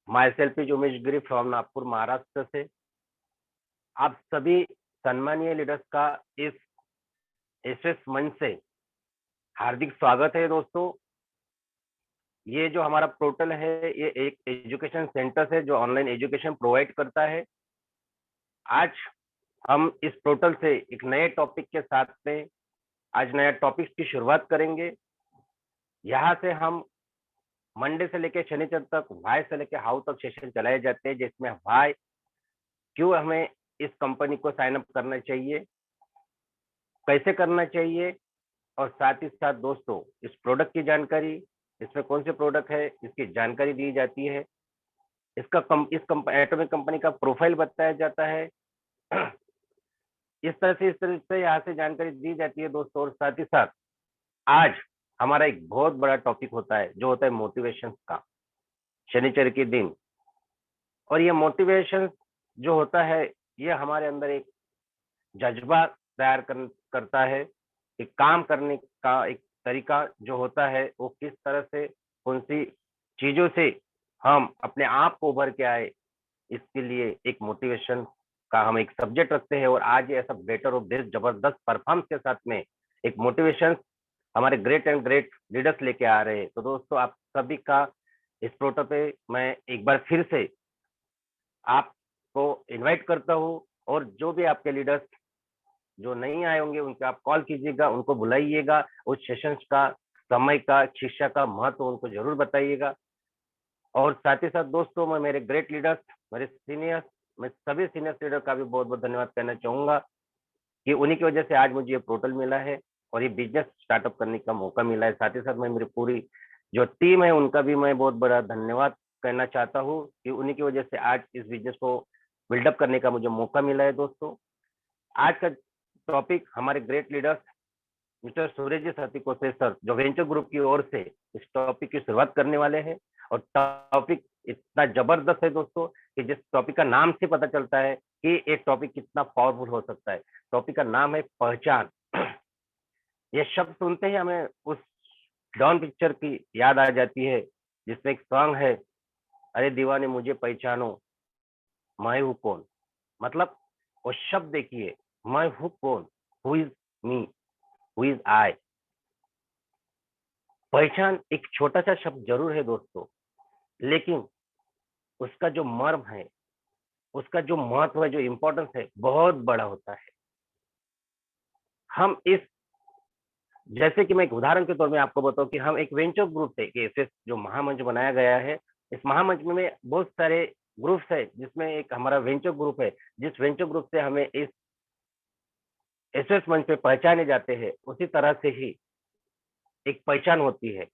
My self is Umesh Giri from Nagpur Maharashtra से। आप सभी सम्मानीय लीडर्स का इस एसएस मंच से हार्दिक स्वागत है दोस्तों। ये जो हमारा पोर्टल है ये एक एजुकेशन सेंटर है जो ऑनलाइन एजुकेशन प्रोवाइड करता है। आज हम इस पोर्टल से एक नए टॉपिक के साथ में आज नया टॉपिक की शुरुआत करेंगे। यहाँ से हम मंडे से लेकर शनिचर तक वाई से लेकर हाउ तक सेशन चलाए जाते हैं, जिसमें वाई क्यों हमें इस कंपनी को साइन अप करना चाहिए, कैसे करना चाहिए, और साथ ही साथ दोस्तों इस प्रोडक्ट की जानकारी, इसमें कौन से प्रोडक्ट है इसकी जानकारी दी जाती है, इस एटॉमिक कंपनी का प्रोफाइल बताया जाता है। इस तरह से यहाँ से जानकारी दी जाती है दोस्तों। और साथ ही साथ आज हमारा एक बहुत बड़ा टॉपिक होता है जो होता है मोटिवेशन का, शनिचर के दिन। और ये मोटिवेशन जो होता है ये हमारे अंदर एक जज्बा तैयार करता है। एक काम करने का एक तरीका जो होता है वो किस तरह से कौन सी चीजों से हम अपने आप को उभर के आए, इसके लिए एक मोटिवेशन का हम एक सब्जेक्ट रखते हैं। और आज ये ऐसा बेटर और बेस्ट जबरदस्त परफॉर्मेंस के साथ में एक मोटिवेशन हमारे ग्रेट एंड ग्रेट लीडर्स लेके आ रहे हैं। तो दोस्तों आप सभी का इस पोर्टल पे मैं एक बार फिर से आपको इनवाइट करता हूँ। और जो भी आपके लीडर्स जो नहीं आए होंगे उनके आप कॉल कीजिएगा, उनको बुलाइएगा, उस सेशंस का समय का शिक्षा का महत्व उनको जरूर बताइएगा। और साथ ही साथ दोस्तों मैं मेरे ग्रेट लीडर्स, मेरे सीनियर्स, मैं सभी सीनियर लीडर का भी बहुत बहुत धन्यवाद कहना चाहूंगा कि उन्हीं की वजह से आज मुझे ये पोर्टल मिला है और ये बिजनेस स्टार्टअप करने का मौका मिला है। साथ ही साथ मैं मेरी पूरी जो टीम है उनका भी मैं बहुत बड़ा धन्यवाद कहना चाहता हूँ कि उन्हीं की वजह से आज इस बिजनेस को बिल्डअप करने का मुझे मौका मिला है। दोस्तों आज का टॉपिक हमारे ग्रेट लीडर्स मिस्टर सूरज सतीकोसे सर जो वेंचर ग्रुप की ओर से इस टॉपिक की शुरुआत करने वाले हैं। और टॉपिक इतना जबरदस्त है दोस्तों कि जिस टॉपिक का नाम से पता चलता है कि एक टॉपिक कितना पावरफुल हो सकता है। टॉपिक का नाम है पहचान। ये शब्द सुनते ही हमें उस डॉन पिक्चर की याद आ जाती है जिसमें एक सॉन्ग है, अरे दीवाने मुझे पहचानो मैं हूँ कौन। मतलब वो शब्द देखिए, मैं हूँ कौन, who is me, who is I. पहचान एक छोटा सा शब्द जरूर है दोस्तों, लेकिन उसका जो मर्म है, उसका जो महत्व है, जो इम्पोर्टेंस है, बहुत बड़ा होता है। हम इस जैसे कि मैं एक उदाहरण के तौर में आपको बताऊं कि हम एक वेंचर ग्रुप थे, एसएस जो महामंच बनाया गया है। इस महामंच में बहुत सारे ग्रुप्स है जिसमें एक हमारा वेंचर ग्रुप है। जिस वेंचर ग्रुप से हमें इस एसएस मंच पे पहचाने जाते हैं, उसी तरह से ही एक पहचान होती है,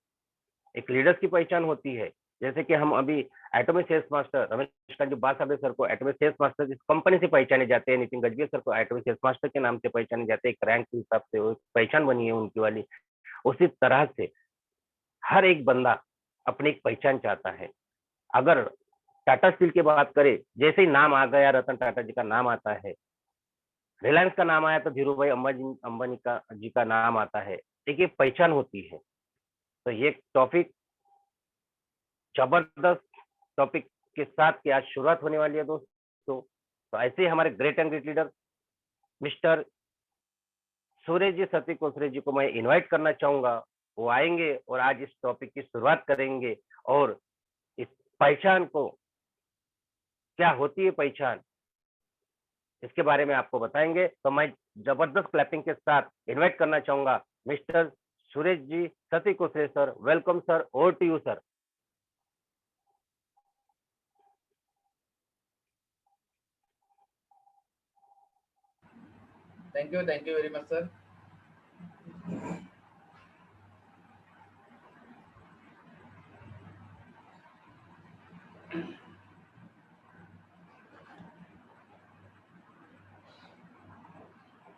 एक लीडर्स की पहचान होती है। जैसे कि हम अभी atomic sales master Ramesh Kanji Basabe sir को एटॉमिक सेल्स मास्टर इस कंपनी से पहचाने जाते हैं, नितिन गजबी सर को एटॉमिक सेल्स मास्टर के नाम से पहचाने जाते हैं, एक रैंक के हिसाब से वो पहचान बनी है उनकी वाली। उसी तरह से हर एक बंदा अपनी एक पहचान चाहता है। अगर टाटा स्टील की बात करें, जैसे ही नाम आ गया, रतन टाटा जी का नाम आता है, रिलायंस का नाम आया तो धीरू भाई अंबानी का जी का नाम आता है। एक ये पहचान होती है। तो ये टॉपिक जबरदस्त टॉपिक के साथ की आज शुरुआत होने वाली है दोस्तों। तो ऐसे ही हमारे great and great leader mister Suraj ji Sati Kosare ji को मैं इनवाइट करना चाहूंगा। वो आएंगे और आज इस टॉपिक की शुरुआत करेंगे और इस पहचान को, क्या होती है पहचान, इसके बारे में आपको बताएंगे। तो मैं जबरदस्त क्लैपिंग के साथ इनवाइट करना चाहूंगा mister Suresh ji Sati Kosare sir. Welcome sir, over to you sir. Thank you very much, sir.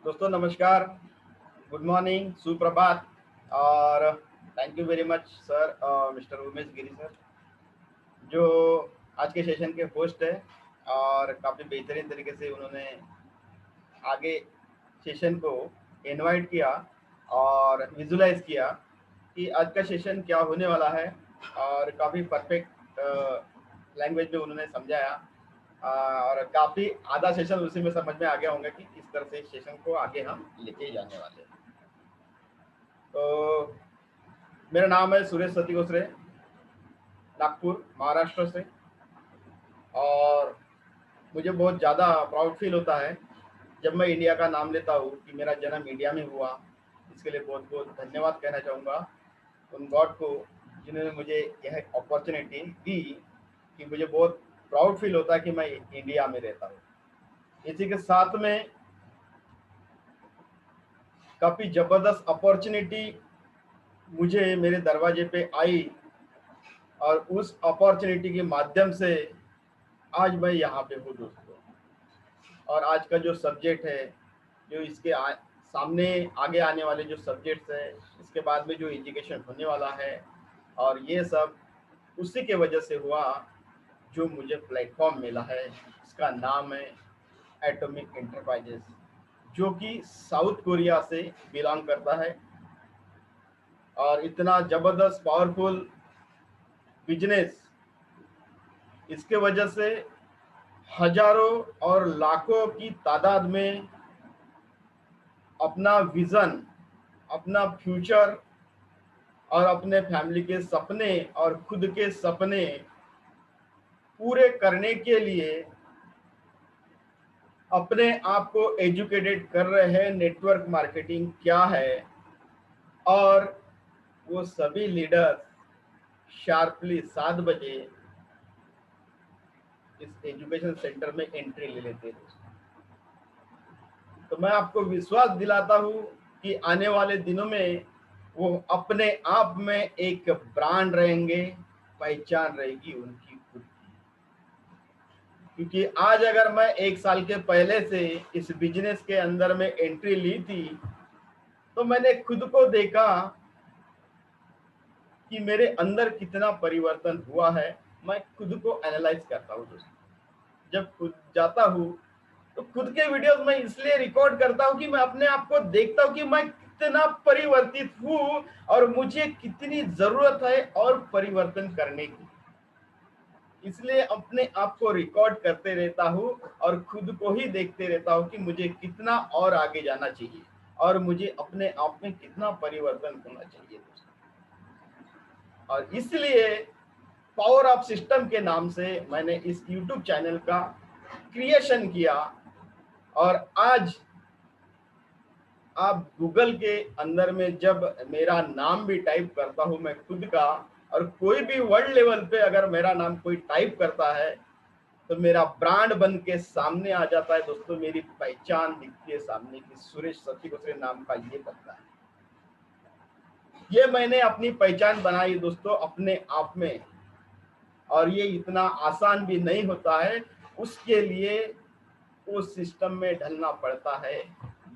दोस्तों नमस्कार, गुड मॉर्निंग, सुप्रभात और thank you very much sir, mister Umesh Giri sir जो आज के सेशन के होस्ट है और काफ़ी बेहतरीन तरीके से उन्होंने आगे सेशन को इनवाइट किया और विजुलाइज किया कि आज का सेशन क्या होने वाला है। और काफ़ी परफेक्ट लैंग्वेज में उन्होंने समझाया, और काफ़ी आधा सेशन उसी में समझ में आ गया होगा कि किस तरह से सेशन को आगे हम लेके जाने वाले हैं। तो मेरा नाम है सुरेश सती घोसरे, नागपुर महाराष्ट्र से, और मुझे बहुत ज़्यादा प्राउड फील होता है जब मैं इंडिया का नाम लेता हूँ कि मेरा जन्म इंडिया में हुआ। इसके लिए बहुत बहुत धन्यवाद कहना चाहूँगा उन गॉड को जिन्होंने मुझे यह अपॉर्चुनिटी दी, कि मुझे बहुत प्राउड फील होता है कि मैं इंडिया में रहता हूँ। इसी के साथ में काफ़ी ज़बरदस्त अपॉर्चुनिटी मुझे मेरे दरवाजे पे आई, और उस अपॉर्चुनिटी के माध्यम से आज मैं यहाँ पे हूँ दोस्तों। और आज का जो सब्जेक्ट है, जो इसके सामने आगे आने वाले जो सब्जेक्ट्स है, इसके बाद में जो एजुकेशन होने वाला है, और ये सब उसी के वजह से हुआ जो मुझे प्लेटफॉर्म मिला है। इसका नाम है एटॉमिक एंटरप्राइजेस, जो कि साउथ कोरिया से बिलोंग करता है, और इतना ज़बरदस्त पावरफुल बिजनेस, इसके वजह से हजारों और लाखों की तादाद में अपना विज़न, अपना फ्यूचर और अपने फैमिली के सपने और खुद के सपने पूरे करने के लिए अपने आप को एजुकेटेड कर रहे हैं नेटवर्क मार्केटिंग क्या है। और वो सभी लीडर्स शार्पली 7 बजे इस एजुकेशन सेंटर में एंट्री ले लेते हैं। तो मैं आपको विश्वास दिलाता हूँ कि आने वाले दिनों में वो अपने आप में एक ब्रांड रहेंगे, पहचान रहेगी उनकी खुद की। क्योंकि आज अगर मैं 1 साल के पहले से इस बिजनेस के अंदर में एंट्री ली थी, तो मैंने खुद को देखा कि मेरे अंदर कितना परिवर्तन हुआ है। मैं खुद को एनालाइज करता हूँ दोस्तों। जब खुद जाता हूँ तो खुद के वीडियोस मैं इसलिए रिकॉर्ड करता हूँ कि मैं अपने आप को देखता हूँ कि मैं कितना परिवर्तित हूँ और मुझे कितनी जरूरत है और परिवर्तन करने की। इसलिए अपने आप को रिकॉर्ड करते रहता हूँ और खुद को ही देखते रहता हूँ कि मुझे कितना और आगे जाना चाहिए और मुझे अपने आप में कितना परिवर्तन होना चाहिए। और इसलिए पावर ऑफ सिस्टम के नाम से मैंने इस YouTube चैनल का क्रिएशन किया। और आज आप गूगल के अंदर में जब मेरा नाम भी टाइप करता हूं मैं खुद का, और कोई भी वर्ल्ड लेवल पे अगर मेरा नाम कोई टाइप करता है तो मेरा ब्रांड बन के सामने आ जाता है दोस्तों। मेरी पहचान दिखती है सामने की, सुरेश सती घोसरे नाम का ये बनता है। ये मैंने अपनी पहचान बनाई दोस्तों अपने आप में, और ये इतना आसान भी नहीं होता है। उसके लिए उस सिस्टम में ढलना पड़ता है,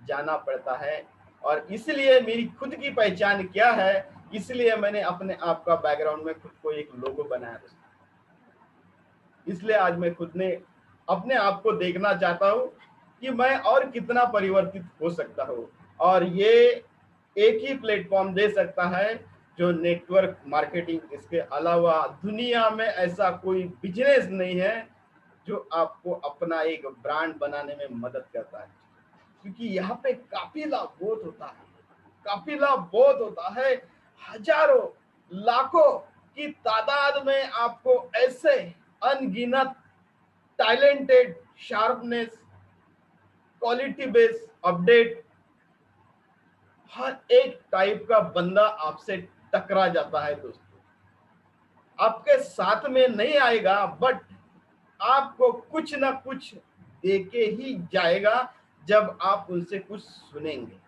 जाना पड़ता है। और इसलिए मेरी खुद की पहचान क्या है, इसलिए मैंने अपने आप का बैकग्राउंड में खुद को एक लोगो बनाया दोस्तों। इसलिए आज मैं खुद ने अपने आप को देखना चाहता हूँ कि मैं और कितना परिवर्तित हो सकता हूँ। और ये एक ही प्लेटफॉर्म दे सकता है जो नेटवर्क मार्केटिंग। इसके अलावा दुनिया में ऐसा कोई बिजनेस नहीं है जो आपको अपना एक ब्रांड बनाने में मदद करता है। क्योंकि यहाँ पे काफी लाभ बहुत होता है, काफी लाभ बहुत होता है। हजारों लाखों की तादाद में आपको ऐसे अनगिनत talented, sharpness, quality based update, हर एक टाइप का बंदा आपसे टकरा जाता है दोस्तों। आपके साथ में नहीं आएगा, बट आपको कुछ ना कुछ देके ही जाएगा जब आप उनसे कुछ सुनेंगे।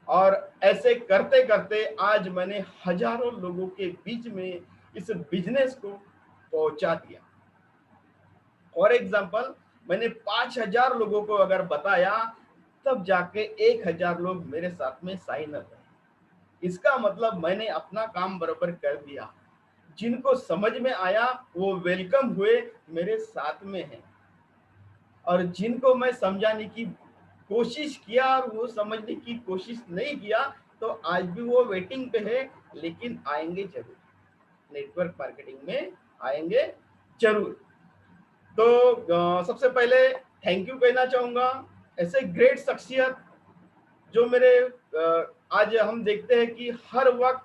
और ऐसे करते करते आज मैंने हजारों लोगों के बीच में इस बिजनेस को पहुंचा दिया। फॉर एग्जाम्पल, मैंने 5000 लोगों को अगर बताया, तब जाके 1000 लोग मेरे साथ में साइन अप है। इसका मतलब मैंने अपना काम बराबर कर दिया। जिनको समझ में आया वो वेलकम हुए, मेरे साथ में हैं। और जिनको मैं समझाने की कोशिश किया और वो समझने की कोशिश नहीं किया, तो आज भी वो वेटिंग पे है, लेकिन आएंगे जरूर। नेटवर्क मार्केटिंग में आएंगे जरूर। तो सबसे पहले थैंक यू कहना चाहूंगा ऐसे ग्रेट शख्सियत जो मेरे आज हम देखते हैं कि हर वक्त,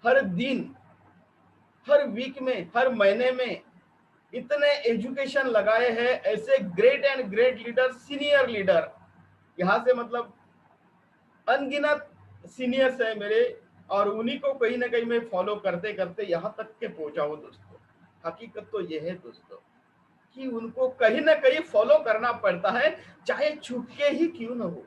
हर दिन, हर वीक में, हर महीने में इतने एजुकेशन लगाए हैं, ऐसे great and great leader, senior leader, यहाँ से मतलब अनगिनत सीनियर्स है मेरे, और उन्हीं को कहीं ना कहीं मैं फॉलो करते करते यहाँ तक के पहुंचा हूँ दोस्तों। हकीकत तो यह है दोस्तों कि उनको कहीं ना कहीं फॉलो करना पड़ता है, चाहे छुप के ही क्यों ना हो,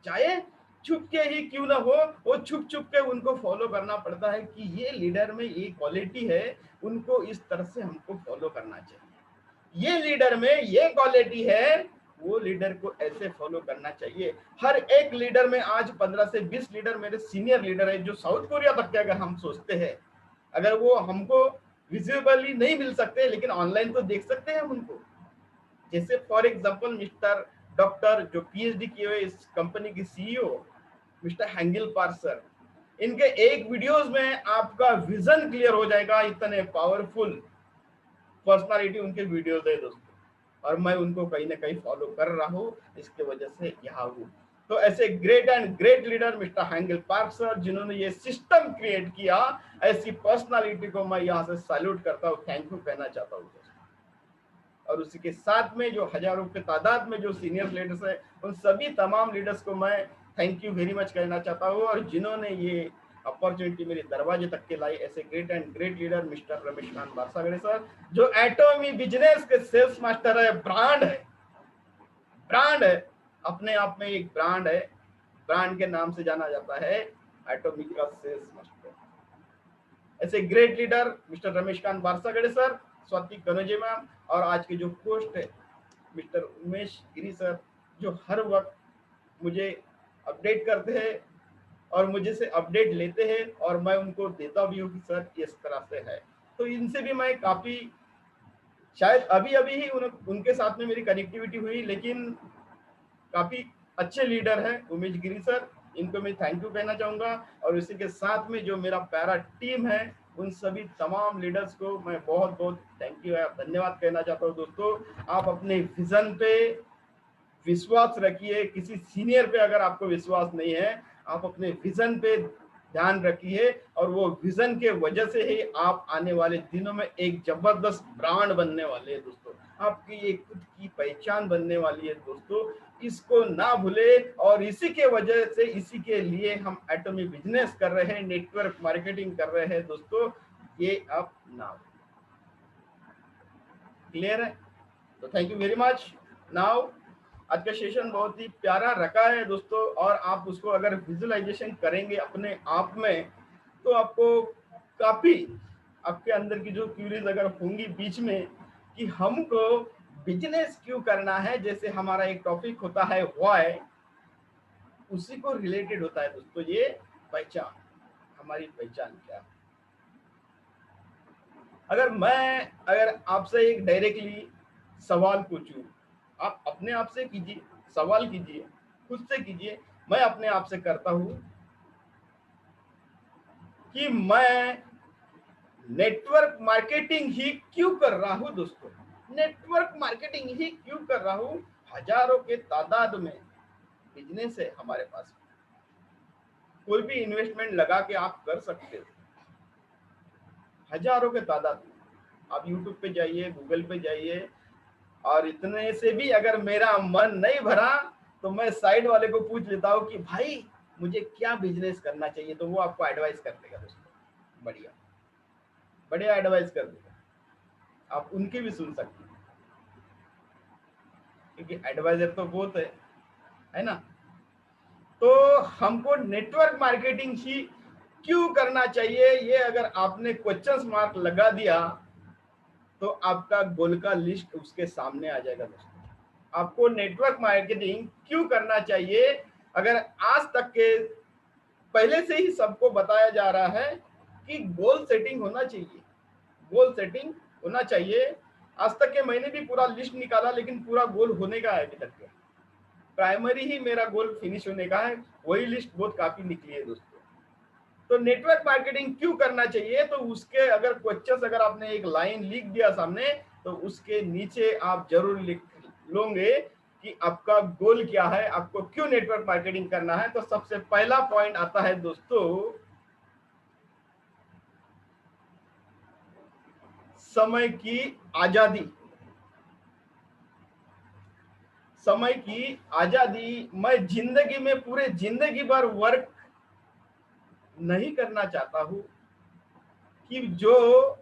चाहे छुप के ही क्यों ना हो, वो छुप छुप के उनको फॉलो करना पड़ता है कि ये लीडर में ये क्वालिटी है, उनको इस तरह से हमको फॉलो करना चाहिए। ये लीडर में ये क्वालिटी है, वो लीडर को ऐसे फॉलो करना चाहिए। हर एक लीडर में आज 15 से 20 लीडर मेरे सीनियर लीडर है, जो साउथ कोरिया तक के अगर हम सोचते हैं, अगर वो हमको विजिबली नहीं मिल सकते लेकिन ऑनलाइन तो देख सकते हैं उनको। जैसे फॉर एग्जांपल मिस्टर डॉक्टर जो पीएचडी किए हुए इस कंपनी के CEO mister Hangil Park sir, इनके एक वीडियोस में आपका विजन क्लियर हो जाएगा, इतने पावरफुल पर्सनालिटी उनके वीडियोस है दोस्तों, और मैं उनको कहीं ना कहीं फॉलो कर रहा हूँ, इसके वजह से यहाँ हूँ। तो ऐसे great and great leader mister Hangil Park sir, जिन्होंने ये सिस्टम क्रिएट किया, ऐसी पर्सनालिटी को मैं यहाँ से सैल्यूट करता हूँ, थैंक यू कहना चाहता हूँ। और उसी के साथ में जो हजारों के तादाद में जो सीनियर लीडर्स है, उन सभी तमाम लीडर्स को मैं थैंक यू वेरी मच कहना चाहता हूँ, और जिन्होंने ये अपॉर्चुनिटी मेरे दरवाजे तक के लाई, ऐसे great and great leader mister Rameshkant Barsagade sir, जो एटॉमी बिजनेस के सेल्स मास्टर है, ब्रांड है, ब्रांड है, अपने आप में एक ब्रांड है, ब्रांड के नाम से जाना जाता है एटॉमी का सेल्स मास्टर। ऐसे great leader mister Rameshkant Barsagade sir, Swati Kanoje ma'am, और आज के जो होस्ट है मिस्टर उमेश गिरी सर, जो हर वक्त मुझे अपडेट करते हैं और मुझे से अपडेट लेते हैं, और मैं उनको देता भी हूँ कि सर इस तरह से है। तो इनसे भी मैं काफ़ी, शायद अभी अभी ही उनके साथ में मेरी कनेक्टिविटी हुई, लेकिन काफ़ी अच्छे लीडर हैं उमेश गिरी सर, इनको मैं थैंक यू कहना चाहूँगा। और इसी के साथ में जो मेरा पैरा टीम है, उन सभी तमाम लीडर्स को मैं बहुत बहुत थैंक यू है, धन्यवाद कहना चाहता हूँ। दोस्तों, आप अपने विजन पे विश्वास रखिए, किसी सीनियर पे अगर आपको विश्वास नहीं है, आप अपने विजन पे ध्यान रखिए, और वो विजन के वजह से ही आप आने वाले दिनों में एक जबरदस्त ब्रांड बनने वाले हैं दोस्तों, आपकी एक खुद की पहचान बनने वाली है दोस्तों, इसको ना भूले। और इसी के वजह से, इसी के लिए हम एटॉमी बिजनेस कर रहे हैं, नेटवर्क मार्केटिंग कर रहे हैं दोस्तों, ये आप ना, क्लियर है? तो thank you very much. Now आज का सेशन बहुत ही प्यारा रखा है दोस्तों, और आप उसको अगर विजुअलाइजेशन करेंगे अपने आप में, तो आपको काफी, आपके अंदर की जो क्यूरीज अगर होंगी बीच में कि हमको बिजनेस क्यों करना है, जैसे हमारा एक टॉपिक होता है व्हाई, उसी को रिलेटेड होता है दोस्तों ये पहचान, हमारी पहचान क्या है। अगर आपसे एक डायरेक्टली सवाल पूछूं, आप अपने आप से कीजिए, सवाल कीजिए, खुद से कीजिए, मैं अपने आप से करता हूं कि मैं नेटवर्क मार्केटिंग ही क्यों कर रहा हूं दोस्तों, नेटवर्क मार्केटिंग ही क्यों कर रहा हूं। हजारों के तादाद में बिजनेस है हमारे पास, कोई भी इन्वेस्टमेंट लगा के आप कर सकते हो, हजारों के तादाद में। आप यूट्यूब पे जाइए, गूगल पे जाइए, और इतने से भी अगर मेरा मन नहीं भरा तो मैं साइड वाले को पूछ लेता हूँ कि भाई मुझे क्या बिजनेस करना चाहिए, तो वो आपको एडवाइस कर देगा दोस्तों, बढ़िया बढ़िया एडवाइस कर देगा, आप उनकी भी सुन सकते हैं, क्योंकि एडवाइजर तो बहुत है ना। तो हमको नेटवर्क मार्केटिंग ही क्यों करना चाहिए, ये अगर आपने क्वेश्चन मार्क लगा दिया तो आपका गोल का लिस्ट उसके सामने आ जाएगा दोस्तों। आपको नेटवर्क मार्केटिंग क्यों करना चाहिए, अगर आज तक के पहले से ही सबको बताया जा रहा है कि गोल सेटिंग होना चाहिए, गोल सेटिंग होना चाहिए। आज तक के मैंने भी पूरा लिस्ट निकाला, लेकिन पूरा गोल होने का है अभी तक के, प्राइमरी ही मेरा गोल फिनिश होने का है, वही लिस्ट बहुत काफी निकली है दोस्तों। तो नेटवर्क मार्केटिंग क्यों करना चाहिए, तो उसके अगर क्वेश्चंस अगर आपने एक लाइन लिख दिया सामने, तो उसके नीचे आप जरूर लिख लोगे कि आपका गोल क्या है, आपको क्यों नेटवर्क मार्केटिंग करना है। तो सबसे पहला पॉइंट आता है दोस्तों, समय की आजादी। समय की आजादी, मैं जिंदगी में पूरे जिंदगी भर वर्क नहीं करना चाहता हूं कि जो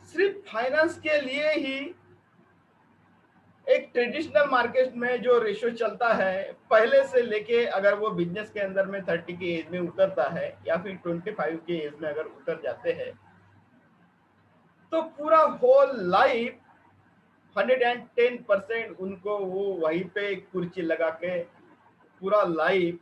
सिर्फ फाइनेंस के लिए ही एक ट्रेडिशनल मार्केट में जो रेशियो चलता है पहले से लेके, अगर वो बिजनेस के अंदर में 30 की एज में उतरता है या फिर 25 की एज में अगर उतर जाते हैं, तो पूरा होल लाइफ 110% उनको वो वहीं पे कुर्सी लगा के पूरा लाइफ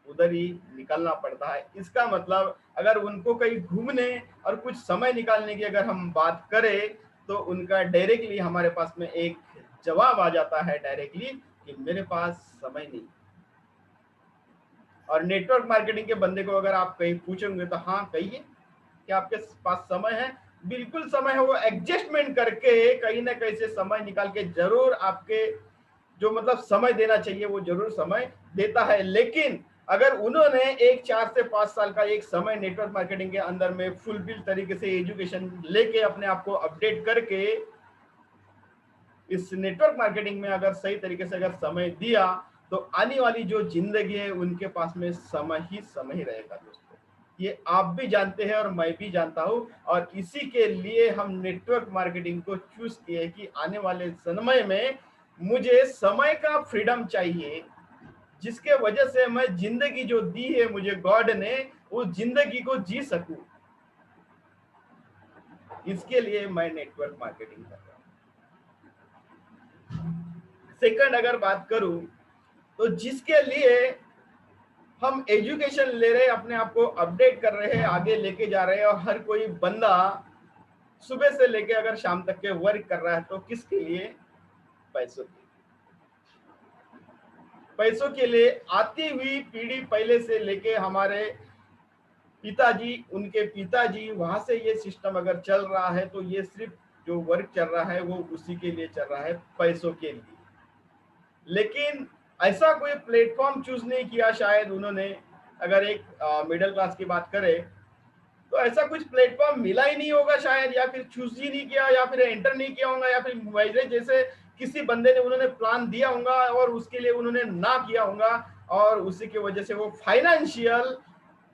उधर ही निकलना पड़ता है। इसका मतलब अगर उनको कहीं घूमने और कुछ समय निकालने की अगर हम बात करें, तो उनका डायरेक्टली हमारे पास में एक जवाब आ जाता है डायरेक्टली कि मेरे पास समय नहीं। और नेटवर्क मार्केटिंग के बंदे को अगर आप कहीं पूछेंगे तो हाँ कहिए कि आपके पास समय है, बिल्कुल समय है। वो एडजस्टमेंट करके कहीं ना कहीं से समय निकाल के जरूर आपके जो मतलब समय देना चाहिए वो जरूर समय देता है। लेकिन अगर उन्होंने एक 4 से 5 साल का एक समय नेटवर्क मार्केटिंग के अंदर में फुलफिल तरीके से एजुकेशन लेके अपने आप को अपडेट करके इस नेटवर्क मार्केटिंग में अगर सही तरीके से अगर समय दिया, तो आने वाली जो जिंदगी है उनके पास में समय ही रहेगा दोस्तों। ये आप भी जानते हैं और मैं भी जानता हूं, और इसी के लिए हम नेटवर्क मार्केटिंग को चूज किए कि आने वाले समय में मुझे समय का फ्रीडम चाहिए, जिसके वजह से मैं जिंदगी जो दी है मुझे गॉड ने, उस जिंदगी को जी सकूं। इसके लिए मैं नेटवर्क मार्केटिंग कर रहा हूं। सेकंड अगर बात करूं, तो जिसके लिए हम एजुकेशन ले रहे हैं, अपने आप को अपडेट कर रहे हैं, आगे लेके जा रहे हैं, और हर कोई बंदा सुबह से लेके अगर शाम तक के वर्क कर रहा है, तो किसके लिए? पैसों के। पैसों के लिए आती हुई पीढ़ी पहले से लेके हमारे पिताजी, उनके पिताजी, वहां से ये सिस्टम अगर चल रहा है, तो ये सिर्फ जो वर्क चल रहा है वो उसी के लिए चल रहा है, पैसों के लिए। लेकिन ऐसा कोई प्लेटफॉर्म चूज नहीं किया शायद उन्होंने। अगर एक मिडिल क्लास की बात करें, तो ऐसा कुछ प्लेटफॉर्म मिला ही नहीं होगा शायद, या फिर चूज ही नहीं किया, या फिर एंटर नहीं किया होगा, या फिर मेरे जैसे किसी बंदे ने उन्होंने प्लान दिया होगा और उसके लिए उन्होंने ना किया होगा, और उसी की वजह से वो फाइनेंशियल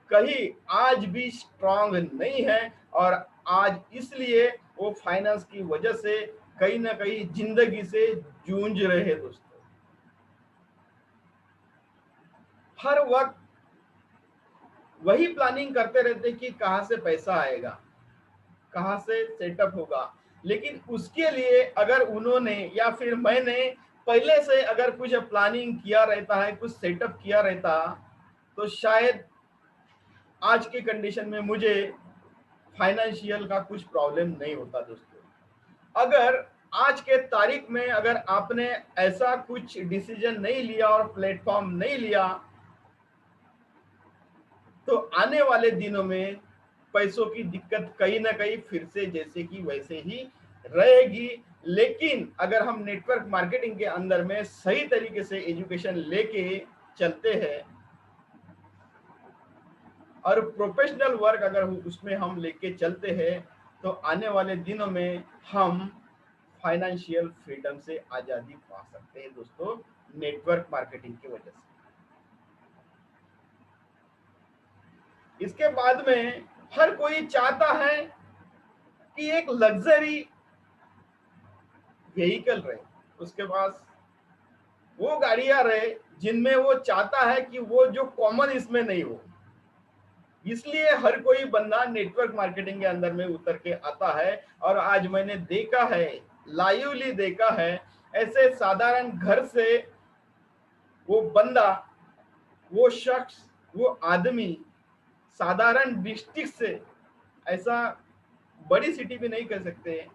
कहीं आज भी स्ट्रांग नहीं है, और आज इसलिए वो फाइनेंस की वजह से कहीं ना कहीं जिंदगी से जूझ रहे हैं दोस्तों। हर वक्त वही प्लानिंग करते रहते कि कहां से पैसा आएगा, कहां से सेटअप होगा। लेकिन उसके लिए अगर उन्होंने या फिर मैंने पहले से अगर कुछ प्लानिंग किया रहता है, कुछ सेटअप किया रहता, तो शायद आज की कंडीशन में मुझे फाइनेंशियल का कुछ प्रॉब्लम नहीं होता दोस्तों। अगर आज के तारीख में अगर आपने ऐसा कुछ डिसीजन नहीं लिया और प्लेटफॉर्म नहीं लिया, तो आने वाले दिनों में पैसों की दिक्कत कहीं ना कहीं फिर से जैसे कि वैसे ही रहेगी। लेकिन अगर हम नेटवर्क मार्केटिंग के अंदर में सही तरीके से एजुकेशन लेके चलते हैं और प्रोफेशनल वर्क अगर उसमें हम लेके चलते हैं, तो आने वाले दिनों में हम फाइनेंशियल फ्रीडम से आजादी पा सकते हैं दोस्तों, नेटवर्क मार्केटिंग की वजह से। इसके बाद में हर कोई चाहता है कि एक लग्जरी व्हीकल रहे उसके पास, वो गाड़ियां रहे जिनमें वो चाहता है कि वो जो कॉमन इसमें नहीं हो। इसलिए हर कोई बंदा नेटवर्क मार्केटिंग के अंदर में उतर के आता है। और आज मैंने देखा है, लाइवली देखा है, ऐसे साधारण घर से वो बंदा, वो शख्स, वो आदमी साधारण डिस्ट्रिक्ट से, ऐसा बड़ी सिटी भी नहीं कह सकते,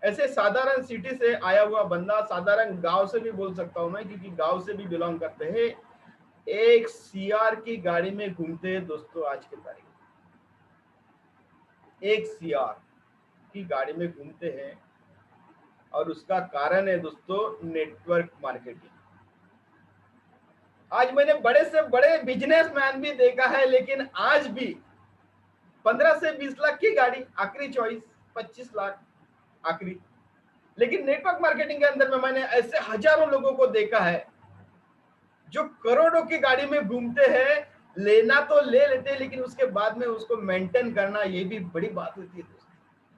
ऐसे साधारण सिटी से आया हुआ बंदा, साधारण गांव से भी बोल सकता हूं मैं क्योंकि गांव से भी बिलोंग करते हैं, एक सीआर की गाड़ी में घूमते हैं दोस्तों आज के तारीख में। एक सीआर की गाड़ी में घूमते हैं और उसका कारण है दोस्तों नेटवर्क मार्केटिंग। आज मैंने बड़े से बड़े बिजनेसमैन भी देखा है, लेकिन आज भी 15 से 20 लाख की गाड़ी आखिरी चॉइस, 25 लाख आखिरी। लेकिन नेटवर्क मार्केटिंग के अंदर में मैंने ऐसे हजारों लोगों को देखा है जो करोड़ों की गाड़ी में घूमते हैं, लेना तो ले लेते हैं लेकिन उसके बाद में उसको मेंटेन करना ये भी बड़ी बात होती है दोस्तों।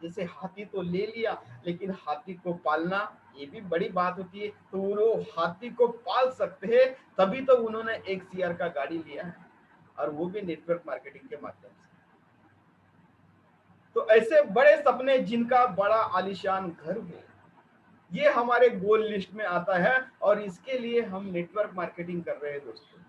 जैसे हाथी तो ले लिया, लेकिन हाथी को पालना ये भी बड़ी बात होती है। तो वो हाथी को पाल सकते हैं, तभी तो उन्होंने एक सीआर का गाड़ी लिया है, और वो भी नेटवर्क मार्केटिंग के माध्यम से। तो ऐसे बड़े सपने जिनका बड़ा आलीशान घर हो, ये हमारे गोल लिस्ट में आता है, और इसके लिए हम नेटवर्क मार्केटिंग कर रहे हैं दोस्तों,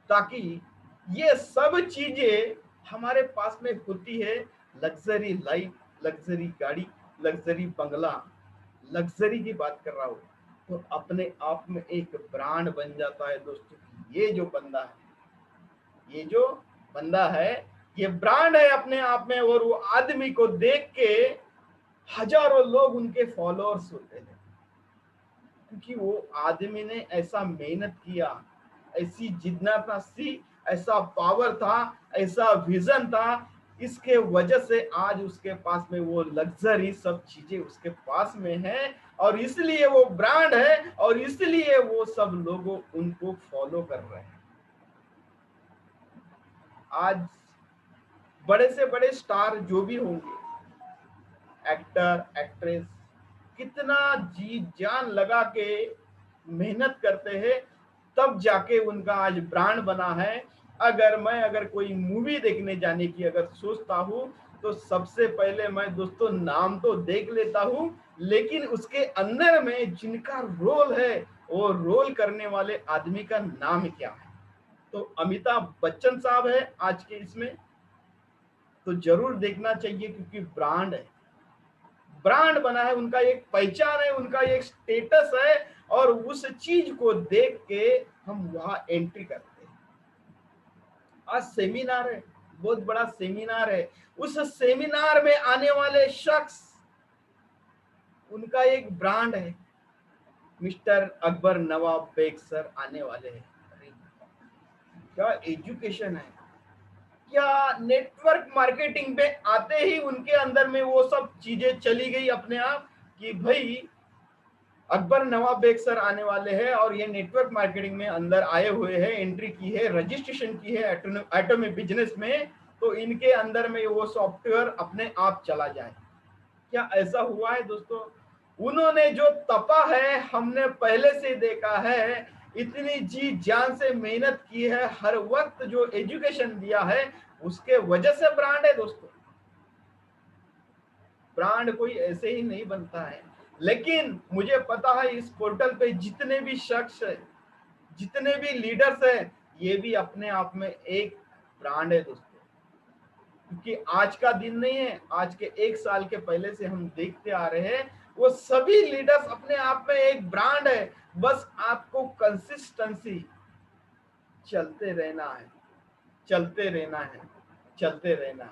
ताकि ये सब चीजें हमारे पास में होती है। लग्जरी लाइफ, लग्जरी गाड़ी, लग्जरी बंगला, लग्जरी की बात कर रहा हूँ, तो अपने आप में एक ब्रांड बन जाता है दोस्तों। ये जो बंदा है, ये जो बंदा है, ये ब्रांड है अपने आप में। और वो आदमी को देख के हजारों लोग उनके फॉलोअर्स होते हैं, क्योंकि वो आदमी ने ऐसा मेहनत किया, ऐसी जिज्ञासा, ऐसा पावर था, ऐसा विजन था। इसके वजह से आज उसके पास में वो लग्जरी सब चीजें उसके पास में है, और इसलिए वो ब्रांड है, और इसलिए वो सब लोग उनको फॉलो कर रहे हैं। आज बड़े से बड़े स्टार जो भी होंगे, एक्टर, एक्ट्रेस, कितना जी जान लगा के मेहनत करते हैं, तब जाके उनका आज ब्रांड बना है। अगर कोई मूवी देखने जाने की अगर सोचता हूँ, तो सबसे पहले मैं दोस्तों नाम तो देख लेता हूँ, लेकिन उसके अंदर में जिनका रोल है, वो रोल करने वाले आदमी का नाम क्या है। तो अमिताभ बच्चन साहब है आज के इसमें, तो जरूर देखना चाहिए, क्योंकि ब्रांड है, ब्रांड बना है, उनका एक पहचान है, उनका एक स्टेटस है, और उस चीज को देख के हम वहां एंट्री करते हैं। आज सेमिनार है, बहुत बड़ा सेमिनार है, उस सेमिनार में आने वाले शख्स, उनका एक ब्रांड है। मिस्टर अकबर नवाब बेग सर आने वाले हैं। अरे क्या एजुकेशन है, क्या नेटवर्क मार्केटिंग पे आते ही उनके अंदर में वो सब चीजें चली गई अपने आप, कि भाई अकबर नवाब बेग सर आने वाले हैं, और ये नेटवर्क मार्केटिंग में अंदर आए हुए हैं, एंट्री की है, रजिस्ट्रेशन की है एटॉमिक बिजनेस में, तो इनके अंदर में वो सॉफ्टवेयर अपने आप चला जाए। क्या ऐसा हुआ है दोस्तों? उन्होंने जो तपा है, हमने पहले से देखा है, इतनी जी जान से मेहनत की है, हर वक्त जो एजुकेशन दिया है, उसके वजह से ब्रांड है दोस्तों। ब्रांड कोई ऐसे ही नहीं बनता है। लेकिन मुझे पता है इस पोर्टल पे जितने भी शख्स है, जितने भी लीडर्स हैं, ये भी अपने आप में एक ब्रांड है दोस्तों। क्योंकि आज का दिन नहीं है, आज के 1 साल के पहले से हम देखते आ रहे हैं, वो सभी लीडर्स अपने आप में एक ब्रांड है। बस आपको कंसिस्टेंसी चलते रहना है, चलते रहना है, चलते रहना है,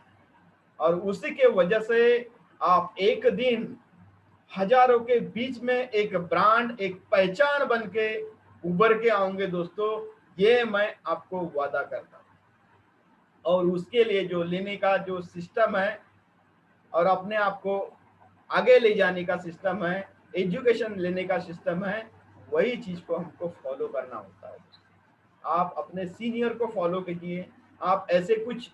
और उसी के वजह से आप एक दिन हजारों के बीच में एक ब्रांड, एक पहचान बन के उभर के आओगे दोस्तों। ये मैं आपको वादा करता हूं। और उसके लिए जो लेने का जो सिस्टम है, और अपने आप को आगे ले जाने का सिस्टम है, एजुकेशन लेने का सिस्टम है, वही चीज को हमको फॉलो करना होता है। आप अपने सीनियर को फॉलो कीजिए। आप ऐसे कुछ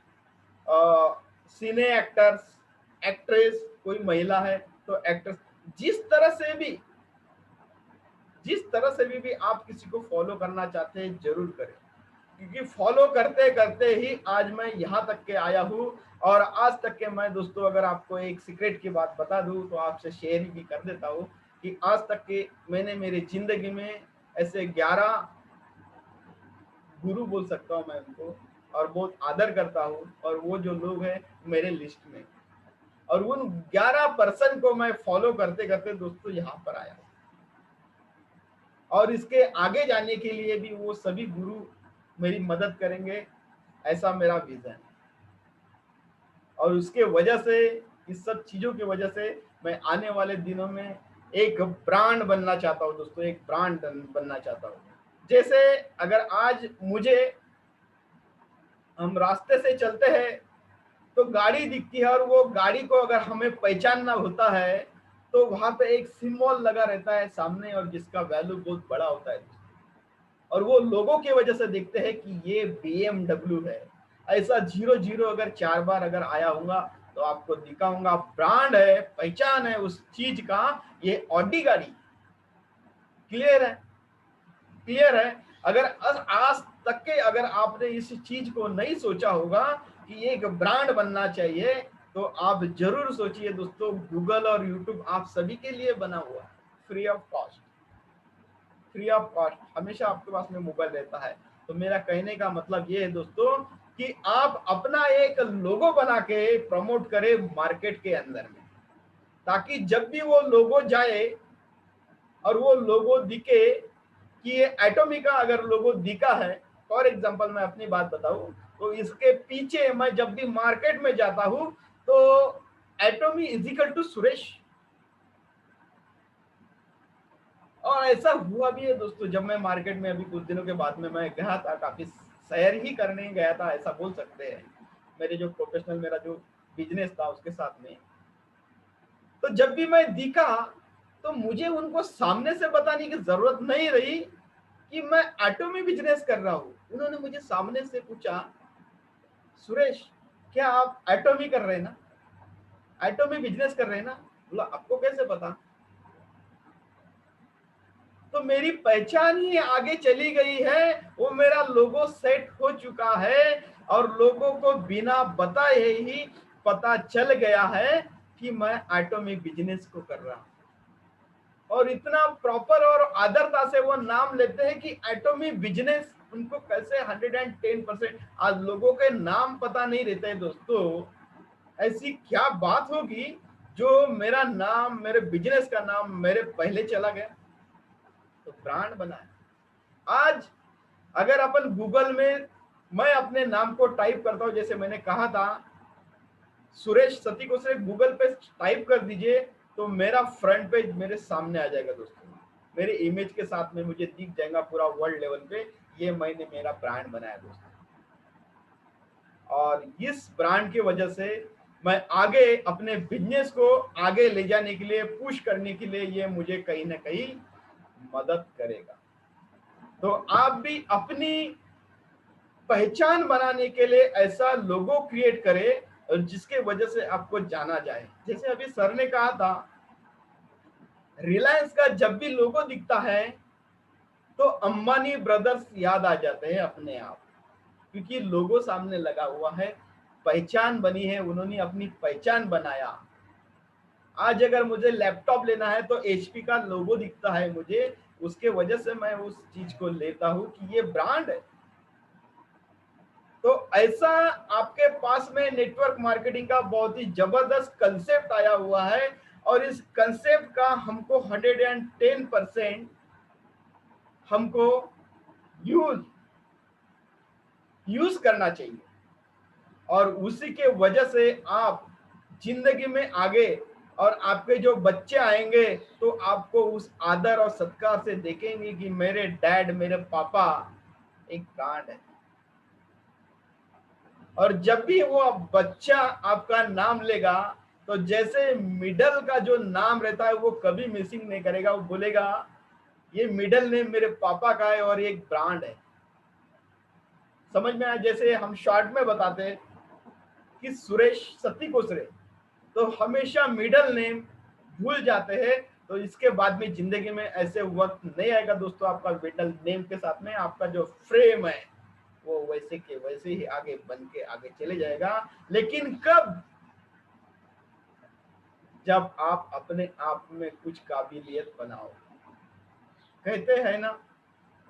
सिने एक्टर्स, एक्ट्रेस, कोई महिला है तो एक्ट्रेस, जिस तरह से भी आप किसी को फॉलो करना चाहते हैं, जरूर करें। क्योंकि फॉलो करते करते ही आज मैं यहाँ तक के आया हूँ। और आज तक के मैं दोस्तों, अगर आपको एक सीक्रेट की बात बता दूँ, तो आपसे शेयर भी कर देता हूँ, कि आज तक के मैंने मेरी जिंदगी में ऐसे 11 गुरु बोल सकता हूँ मैं उनको, और बहुत आदर करता हूँ, और वो जो लोग हैं मेरे लिस्ट में, और उन 11% को मैं फॉलो करते करते दोस्तों यहाँ पर आया। और इसके आगे जाने के लिए भी वो सभी गुरु मेरी मदद करेंगे, ऐसा मेरा विजन है। और उसके वजह से, इस सब चीजों की वजह से मैं आने वाले दिनों में एक ब्रांड बनना चाहता हूँ दोस्तों, एक ब्रांड बनना चाहता हूँ। जैसे अगर आज मुझे, हम रास्ते से चलते हैं तो गाड़ी दिखती है, और वो गाड़ी को अगर हमें पहचानना होता है तो वहां पे एक सिंबल लगा रहता है सामने, और जिसका वैल्यू बहुत बड़ा होता है, और वो लोगों की वजह से देखते हैं कि ये BMW है। ऐसा 00 अगर 4 बार अगर आया होगा तो आपको दिखाऊंगा, ब्रांड है, पहचान है उस चीज का, ये ऑडी गाड़ी। क्लियर है? क्लियर है? अगर आज तक के अगर आपने इस चीज को नहीं सोचा होगा कि एक ब्रांड बनना चाहिए, तो आप जरूर सोचिए दोस्तों। गूगल और यूट्यूब आप सभी के लिए बना हुआ है, free of cost. Free of cost हमेशा आपके पास में मोबाइल रहता है। तो मेरा कहने का मतलब ये है दोस्तों कि आप अपना एक लोगो बना के प्रमोट करें मार्केट के अंदर में, ताकि जब भी वो लोगो जाए और वो लोगो दिखे कि ये एटॉमी का अगर लोगो दिखा है, फॉर एग्जांपल मैं अपनी बात बताऊं तो इसके पीछे मैं जब भी मार्केट में जाता हूं तो एटॉमी इजिकल टू सुरेश। और ऐसा हुआ भी है दोस्तों, जब मैं मार्केट में अभी कुछ दिनों के बाद में मैं गया था, काफी सैर ही करने गया था ऐसा बोल सकते हैं, मेरे जो प्रोफेशनल मेरा जो बिजनेस था उसके साथ में। तो जब भी मैं दिखा तो मुझे उनको सामने से बताने की जरूरत नहीं रही कि मैं ऑटो में बिजनेस कर रहा हूँ। उन्होंने मुझे सामने से पूछा, सुरेश क्या आप ऑटो में कर रहे हैं ना, ऑटो में बिजनेस कर रहे हैं ना? बोला आपको कैसे पता? तो मेरी पहचान ही आगे चली गई है, वो मेरा लोगो सेट हो चुका है, और लोगों को बिना बताए ही पता चल गया है कि मैं ऑटो में बिजनेस को कर रहा हूं। और इतना प्रॉपर और आदरता से वो नाम लेते हैं कि ऑटो में बिजनेस, उनको कैसे 110%। आज लोगों के नाम पता नहीं रहते हैं दोस्तों, ऐसी क्या बात होगी जो मेरा नाम, मेरे बिजनेस का नाम मेरे पहले चला गया? तो ब्रांड बना है। आज अगर अपन गूगल में, मैं अपने नाम को टाइप करता हूं, जैसे मैंने कहा था सुरेश सती को सिर्फ गूगल पे टाइप कर दीजिए तो मेरा फ्रंट पेज मेरे सामने आ जाएगा दोस्तों, मेरे इमेज के साथ में मुझे दिख जाएगा पूरा वर्ल्ड लेवल पे, ये मैंने मेरा ब्रांड बनाया दोस्तों। और इस ब्रांड की वजह से मैं आगे अपने बिजनेस को आगे ले जाने के लिए, पुश करने के लिए, ये मुझे कहीं ना कहीं मदद करेगा। तो आप भी अपनी पहचान बनाने के लिए ऐसा लोगो क्रिएट करें और जिसके वजह से आपको जाना जाए। जैसे अभी सर ने कहा था, रिलायंस का जब भी लोगो दिखता है तो अंबानी ब्रदर्स याद आ जाते हैं अपने आप, क्योंकि लोगो सामने लगा हुआ है, पहचान बनी है, उन्होंने अपनी पहचान बनाया। आज अगर मुझे लैपटॉप लेना है तो HP का लोगो दिखता है मुझे, उसके वजह से मैं उस चीज को लेता हूं कि ये ब्रांड है। तो ऐसा आपके पास में नेटवर्क मार्केटिंग का बहुत ही जबरदस्त कंसेप्ट आया हुआ है, और इस कंसेप्ट का हमको 110% हमको यूज करना चाहिए, और उसी के वजह से आप जिंदगी में आगे, और आपके जो बच्चे आएंगे तो आपको उस आदर और सत्कार से देखेंगे कि मेरे डैड, मेरे पापा एक ब्रांड है। और जब भी वो बच्चा आपका नाम लेगा तो जैसे मिडल का जो नाम रहता है वो कभी मिसिंग नहीं करेगा, वो बोलेगा ये मिडल नेम मेरे पापा का है और एक ब्रांड है। समझ में आया? जैसे हम शॉर्ट में बताते हैं कि सुरेश सती कोसरे, तो हमेशा मिडल नेम भूल जाते हैं। तो इसके बाद में जिंदगी में ऐसे वक्त नहीं आएगा दोस्तों, आपका मिडल नेम के साथ में आपका जो फ्रेम है वो वैसे के वैसे ही आगे बन के आगे चले जाएगा। लेकिन कब? जब आप अपने आप में कुछ काबिलियत बनाओ। कहते हैं ना,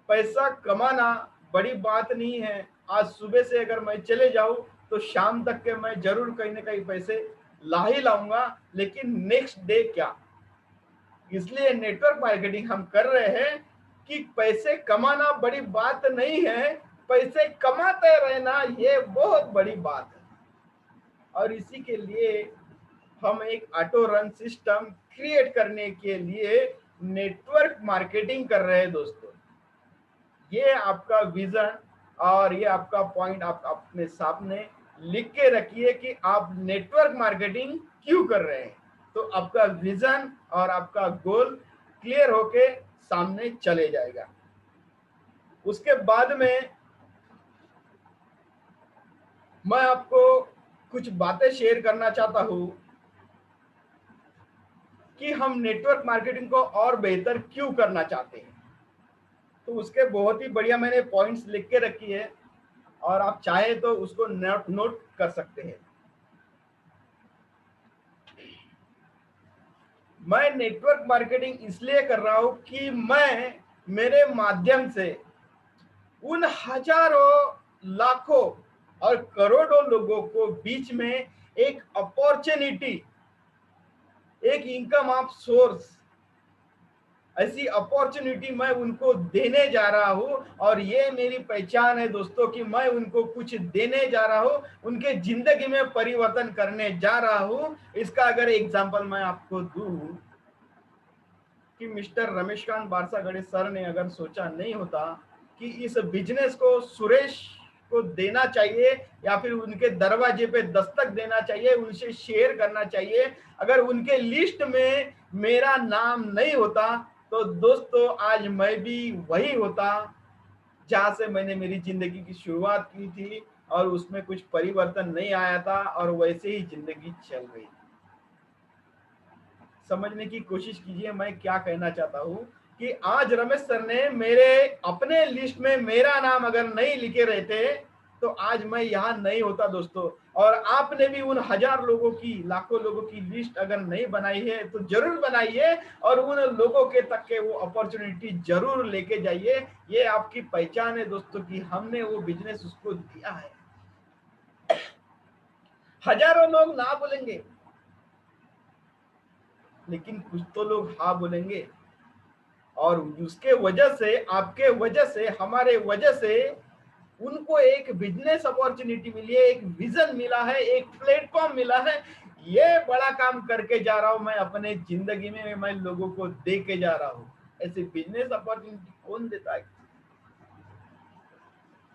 पैसा कमाना बड़ी बात नहीं है, आज सुबह से अगर मैं चले जाऊं तो शाम तक के मैं जरूर कहीं ना कहीं पैसे ला ही लाऊंगा, लेकिन नेक्स्ट डे क्या? इसलिए नेटवर्क मार्केटिंग हम कर रहे हैं कि पैसे कमाना बड़ी बात नहीं है, पैसे कमाते रहना ये बहुत बड़ी बात है। और इसी के लिए हम एक ऑटो रन सिस्टम क्रिएट करने के लिए नेटवर्क मार्केटिंग कर रहे हैं दोस्तों। ये आपका विजन और ये आपका पॉइंट आप अपने सामने लिख के रखिए कि आप नेटवर्क मार्केटिंग क्यों कर रहे हैं, तो आपका विजन और आपका गोल क्लियर होके सामने चले जाएगा। उसके बाद में मैं आपको कुछ बातें शेयर करना चाहता हूं कि हम नेटवर्क मार्केटिंग को और बेहतर क्यों करना चाहते हैं। तो उसके बहुत ही बढ़िया मैंने पॉइंट्स लिख के रखी है और आप चाहे तो उसको नोट कर सकते हैं। मैं नेटवर्क मार्केटिंग इसलिए कर रहा हूं कि मैं मेरे माध्यम से उन हजारों लाखों और करोड़ों लोगों को बीच में एक अपॉर्चुनिटी, एक इनकम ऑफ सोर्स, ऐसी अपॉर्चुनिटी मैं उनको देने जा रहा हूं। और ये मेरी पहचान है दोस्तों कि मैं उनको कुछ देने जा रहा हूं, उनके जिंदगी में परिवर्तन करने जा रहा हूं। इसका अगर एग्जांपल मैं आपको दूं कि मिस्टर रमेशकांत बारसागड़े सर ने अगर सोचा नहीं होता कि इस बिजनेस को सुरेश को देना चाहिए या फिर उनके दरवाजे पे दस्तक देना चाहिए, उनसे शेयर करना चाहिए, अगर उनके लिस्ट में मेरा नाम नहीं होता तो दोस्तों आज मैं भी वही होता जहां से मैंने मेरी जिंदगी की शुरुआत की थी और उसमें कुछ परिवर्तन नहीं आया था और वैसे ही जिंदगी चल रही थी। समझने की कोशिश कीजिए मैं क्या कहना चाहता हूं कि आज रमेश सर ने मेरे अपने लिस्ट में मेरा नाम अगर नहीं लिखे रहते तो आज मैं यहाँ नहीं होता दोस्तों। और आपने भी उन हजार लोगों की, लाखों लोगों की लिस्ट अगर नहीं बनाई है तो जरूर बनाइए और उन लोगों के तक के वो अपॉर्चुनिटी जरूर लेके जाइए। ये आपकी पहचान है दोस्तों कि हमने वो बिजनेस उसको दिया है। हजारों लोग ना बोलेंगे लेकिन कुछ तो लोग हाँ बोलेंगे और उसके वजह से, आपके वजह से, हमारे वजह से उनको एक बिजनेस अपॉर्चुनिटी मिली है, एक विजन मिला है, एक प्लेटफॉर्म मिला है। ये बड़ा काम करके जा रहा हूं मैं अपने जिंदगी में, मैं लोगों को दे के जा रहा हूं। ऐसे बिजनेस अपॉर्चुनिटी कौन देता है?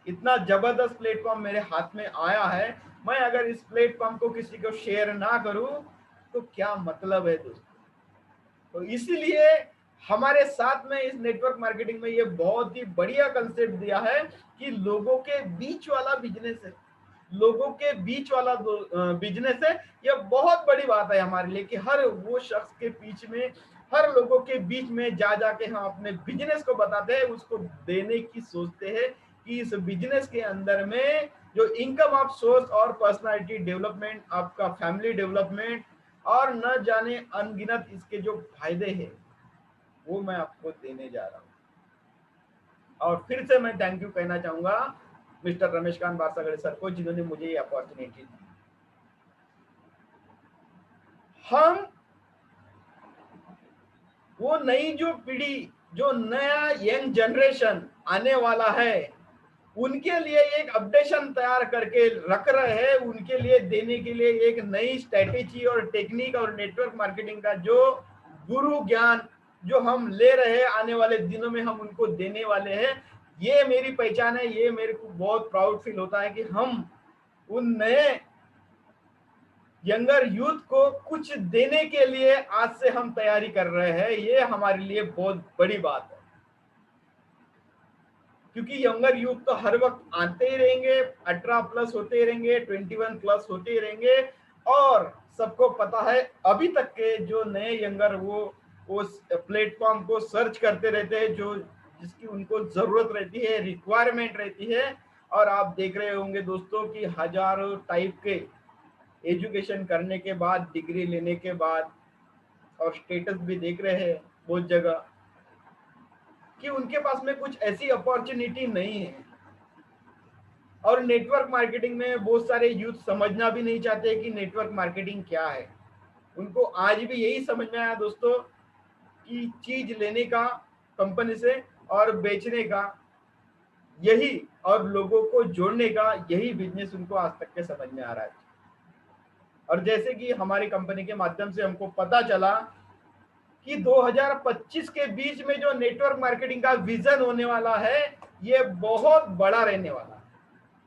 इतना जबरदस्त प्लेटफॉर्म मेरे हाथ में आया है, मैं अगर इस प्लेटफॉर्म को किसी को शेयर ना करूं तो क्या मतलब है दोस्तों। तो इसीलिए हमारे साथ में इस नेटवर्क मार्केटिंग में ये बहुत ही बढ़िया कंसेप्ट दिया है कि लोगों के बीच वाला बिजनेस है, लोगों के बीच वाला बिजनेस है। ये बहुत बड़ी बात है हमारे लिए कि हर वो शख्स के बीच में, हर लोगों के बीच में जा जाके हम अपने बिजनेस को बताते हैं, उसको देने की सोचते हैं कि इस बिजनेस के अंदर में जो इनकम ऑफ सोर्स और पर्सनालिटी डेवलपमेंट, आपका फैमिली डेवलपमेंट और न जाने अनगिनत इसके जो फायदे हैं वो मैं आपको देने जा रहा हूं। और फिर से मैं थैंक यू कहना चाहूंगा मिस्टर रमेशकांत बारसागड़े सर को जिन्होंने मुझे ये अपॉर्चुनिटी दी। हम वो नई जो पीढ़ी, जो नया यंग जनरेशन आने वाला है उनके लिए एक अपडेशन तैयार करके रख रहे हैं, उनके लिए देने के लिए एक नई स्ट्रेटेजी और टेक्निक और नेटवर्क मार्केटिंग का जो गुरु ज्ञान जो हम ले रहे हैं, आने वाले दिनों में हम उनको देने वाले हैं। ये मेरी पहचान है, ये मेरे को बहुत प्राउड फील होता है कि हम उन नए यंगर यूथ को कुछ देने के लिए आज से हम तैयारी कर रहे हैं। ये हमारे लिए बहुत बड़ी बात है क्योंकि यंगर यूथ तो हर वक्त आते ही रहेंगे, 18 प्लस होते ही रहेंगे, 21 प्लस होते ही रहेंगे। और सबको पता है अभी तक के जो नए यंगर वो उस प्लेटफॉर्म को सर्च करते रहते हैं जो जिसकी उनको जरूरत रहती है, रिक्वायरमेंट रहती है। और आप देख रहे होंगे दोस्तों कि हजारों टाइप के एजुकेशन करने के बाद, डिग्री लेने के बाद और स्टेटस भी देख रहे हैं बहुत जगह कि उनके पास में कुछ ऐसी अपॉर्चुनिटी नहीं है। और नेटवर्क मार्केटिंग में बहुत सारे यूथ समझना भी नहीं चाहते कि नेटवर्क मार्केटिंग क्या है। उनको आज भी यही समझ में आया दोस्तों कि चीज लेने का कंपनी से और बेचने का यही और लोगों को जोड़ने का यही बिजनेस उनको आज तक के समझ में आ रहा है। और जैसे कि हमारी कंपनी के माध्यम से हमको पता चला कि 2025 के बीच में जो नेटवर्क मार्केटिंग का विजन होने वाला है ये बहुत बड़ा रहने वाला है,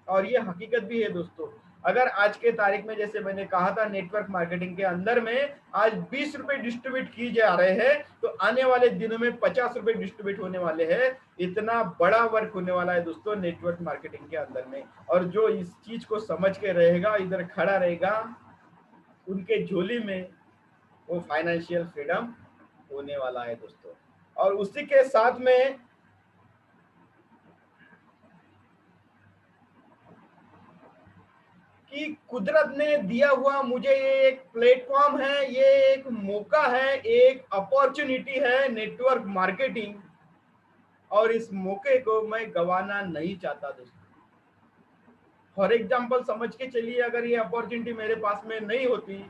और ये हकीकत भी है दोस्तों। अगर आज के तारीख में, जैसे मैंने कहा था, नेटवर्क मार्केटिंग के अंदर में आज 20 रुपए डिस्ट्रीब्यूट किए जा रहे हैं, तो आने वाले दिनों में 50 रुपए डिस्ट्रीब्यूट होने वाले हैं। इतना बड़ा वर्क होने वाला है दोस्तों नेटवर्क मार्केटिंग के अंदर में। और जो इस चीज को समझ के रहेगा, इधर खड़ा रहेगा, उनके झोली में वो फाइनेंशियल फ्रीडम होने वाला है दोस्तों। और उसी के साथ में कि कुदरत ने दिया हुआ मुझे ये एक प्लेटफॉर्म है, ये एक मौका है, एक अपॉर्चुनिटी है नेटवर्क मार्केटिंग, और इस मौके को मैं गंवाना नहीं चाहता दोस्तों। फॉर एग्जाम्पल समझ के चलिए, अगर ये अपॉर्चुनिटी मेरे पास में नहीं होती